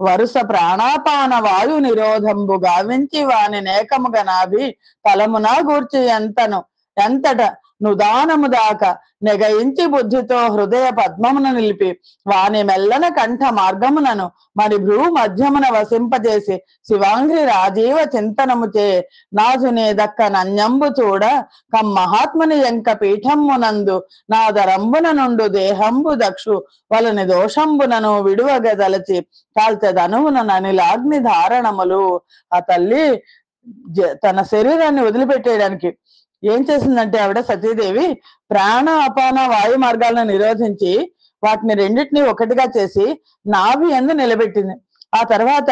వరుస ప్రాణాపాన వాయు నిరోధంబు గావించి వాని నేకముగా నాభి తలమున గూర్చి ఎంతట నుదానము దాకా నెగయించి బుద్ధితో హృదయ పద్మమును నిలిపి వాని మెల్లన కంఠ మార్గమునను మరి భ్రూ మధ్యమున వసింపజేసి శివాంగ్రి రాజీవ చింతనముచే నాజునే దక్క నన్యంబు చూడ కం మహాత్ముని ఎంక పీఠమ్మునందు నాదరంబున నుండు దేహంబు దక్షు వలని దోషంబునను విడువగదలచి కాల్చెదనువున ననిలాగ్ని ధారణములు. ఆ తల్లి తన శరీరాన్ని వదిలిపెట్టేయడానికి ఏం చేసిందంటే ఆవిడ సతీదేవి ప్రాణ అపాన వాయు మార్గాలను నిరోధించి వాటిని రెండింటినీ ఒకటిగా చేసి నాభి యందు నిలబెట్టింది. ఆ తర్వాత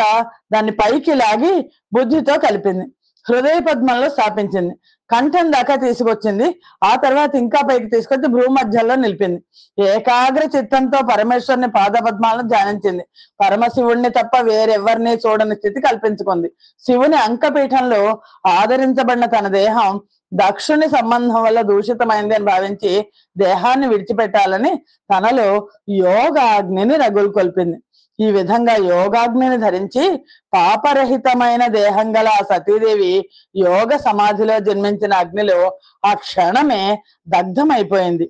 దాన్ని పైకి లాగి బుద్ధితో కలిపింది, హృదయ పద్మంలో స్థాపించింది, కంఠం దాకా తీసుకొచ్చింది. ఆ తర్వాత ఇంకా పైకి తీసుకొచ్చి భూమధ్యంలో నిలిపింది. ఏకాగ్ర చిత్తంతో పరమేశ్వరుని పాదపద్మాలను ధ్యానించింది. పరమశివుణ్ణి తప్ప వేరెవ్వరిని చూడని స్థితి కల్పించుకుంది. శివుని అంకపీఠంలో ఆదరించబడిన తన దేహం దక్షుని సంబంధం వల్ల దూషితమైంది అని భావించి దేహాన్ని విడిచిపెట్టాలని తనలో యోగాగ్నిని రగులుకొల్పింది. ఈ విధంగా యోగాగ్నిని ధరించి పాపరహితమైన దేహం గల ఆ సతీదేవి యోగ సమాధిలో జన్మించిన అగ్నిలో ఆ క్షణమే దగ్ధమైపోయింది.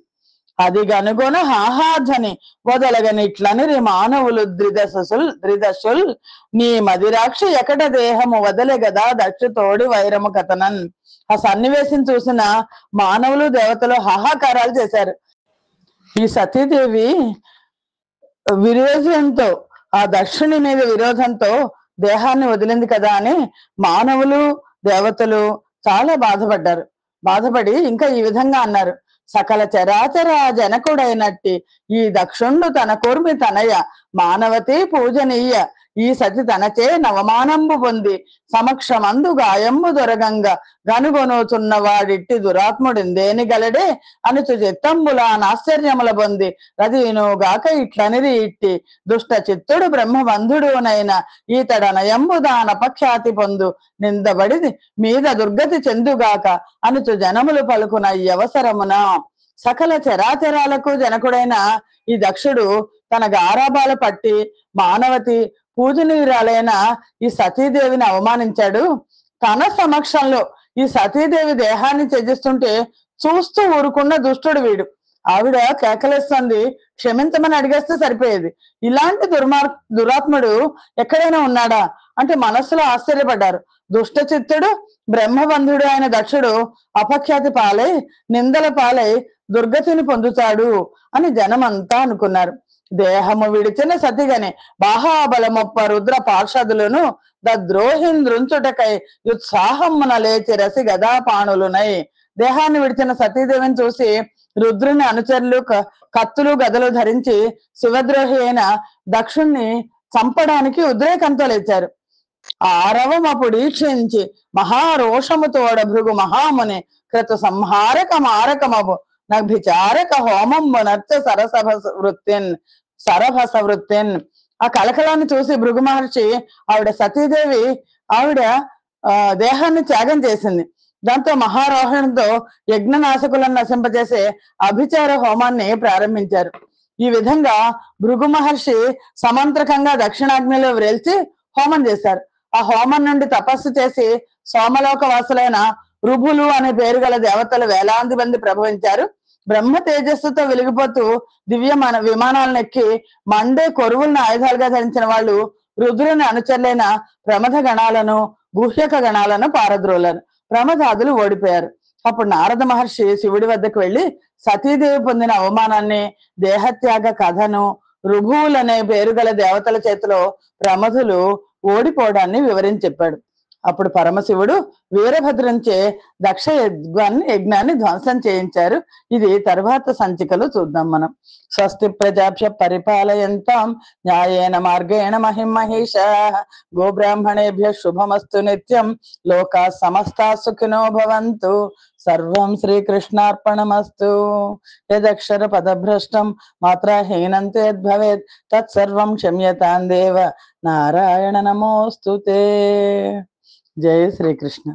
అది గనుగొన హాహాధ్వని వదలగనిట్లని మానవులు ద్రిదశుల్ నీ మదిరాక్ష ఎకట దేహము వదలే గదా దక్ష తోడి వైరము కథనన్. ఆ సన్నివేశం చూసిన మానవులు దేవతలు హాహాకారాలు చేశారు. ఈ సతీదేవి విరోధంతో, ఆ దక్షుని మీద విరోధంతో దేహాన్ని వదిలింది కదా అని మానవులు దేవతలు చాలా బాధపడ్డారు. బాధపడి ఇంకా ఈ విధంగా అన్నారు, సకల చరాచర జనకుడైనట్టి ఈ దక్షుండు తన కూర్మి తనయ మానవతి పూజనీయ ఈ సతి తనచే నవమానంబు పొంది సమక్షమందు గాయంబు దొరగంగ గనుగొనుచున్న వాడిట్టి దురాత్ముడిందేని గలడే అనుచు చిత్తంబులా ఆశ్చర్యముల పొంది రదీనుగాక ఇట్లనిది ఇట్టి దుష్ట చిత్తుడు బ్రహ్మబంధుడునైన ఈతడనయంబు దానపఖ్యాతి పొందు నిందబడిది మీద దుర్గతి చెందుగాక అనుచు జనములు పలుకున ఈ అవసరమున. సకల చరాచరాలకు జనకుడైన ఈ దక్షుడు తన గారాబాలు పట్టి మానవతి పూజనీయురాలైన ఈ సతీదేవిని అవమానించాడు. తన సమక్షంలో ఈ సతీదేవి దేహాన్ని త్యజిస్తుంటే చూస్తూ ఊరుకున్న దుష్టుడు వీడు. ఆవిడ కేకలేస్తుంది, క్షమించమని అడిగేస్తే సరిపోయేది. ఇలాంటి దురాత్ముడు ఎక్కడైనా ఉన్నాడా అంటే మనస్సులో ఆశ్చర్యపడ్డారు. దుష్ట చిత్తుడు బ్రహ్మబంధుడు అయిన దక్షుడు అపఖ్యాతి పాలై నిందల పాలై దుర్గతిని పొందుతాడు అని జనమంతా అనుకున్నారు. దేహము విడిచిన సతిగని బాహాబలమొప్ప రుద్ర పార్షదులను ద్రోహింద్రుంచుటకై ఉత్సాహమున లేచి రసి గదాపాణులునై. దేహాన్ని విడిచిన సతీదేవిని చూసి రుద్రుని అనుచరులు కత్తులు గదలు ధరించి శివద్రోహి అయిన దక్షుణ్ణి చంపడానికి ఉద్రేకంతో లేచారు. ఆరవమప్పుడు ఈక్షించి మహారోషముతోడ భృగు మహాముని క్రతు సంహారక మారకమపు నభిచారక హోమంబు నర్చ సరభస వృత్తిన్. ఆ కలకలాన్ని చూసి భృగు మహర్షి ఆవిడ సతీదేవి ఆవిడ దేహాన్ని త్యాగం చేసింది. దాంతో మహారోహణంతో యజ్ఞనాశకులను నశింపజేసే అభిచార హోమాన్ని ప్రారంభించారు. ఈ విధంగా భృగు మహర్షి సమంత్రకంగా దక్షిణాగ్నిలో వ్రేల్చి హోమం చేశారు. ఆ హోమం నుండి తపస్సు చేసి సోమలోక వాసులైన రుభులు అనే పేరు గల దేవతలు వేలాది మంది ప్రభవించారు. బ్రహ్మ తేజస్సుతో వెలిగిపోతూ దివ్య విమానాలను ఎక్కి మండే కొరువులను ఆయుధాలుగా ధరించిన వాళ్ళు రుద్రుని అనుచరులైన ప్రమథ గణాలను గుహ్యక గణాలను పారద్రోలను. ప్రమదాదులు ఓడిపోయారు. అప్పుడు నారద మహర్షి శివుడి వద్దకు వెళ్లి సతీదేవి పొందిన అవమానాన్ని, దేహత్యాగ కథను, రుభువులనే పేరు గల దేవతల చేతిలో ప్రమథులు ఓడిపోవడాన్ని వివరించి చెప్పాడు. అప్పుడు పరమశివుడు వీరభద్రంచే దక్ష యజ్ఞాన్ని ధ్వంసం చేయించారు. ఇది తర్వాత సంచికలు చూద్దాం మనం. స్వస్తి ప్రజాభ్య పరిపాలయంతాం న్యాయేన మార్గేణ మహిమహేష గోబ్రాహ్మణేభ్య శుభమస్తు నిత్యం లోకా సమస్తా సుఖినో భవంతు. సర్వం శ్రీకృష్ణార్పణమస్తు. యదక్షర పదభ్రష్టం మాత్రాహీనం యద్భవేత్ తత్సర్వం క్షమ్యతాం దేవ నారాయణ నమోస్తుతే. జయ శ్రీకృష్ణ.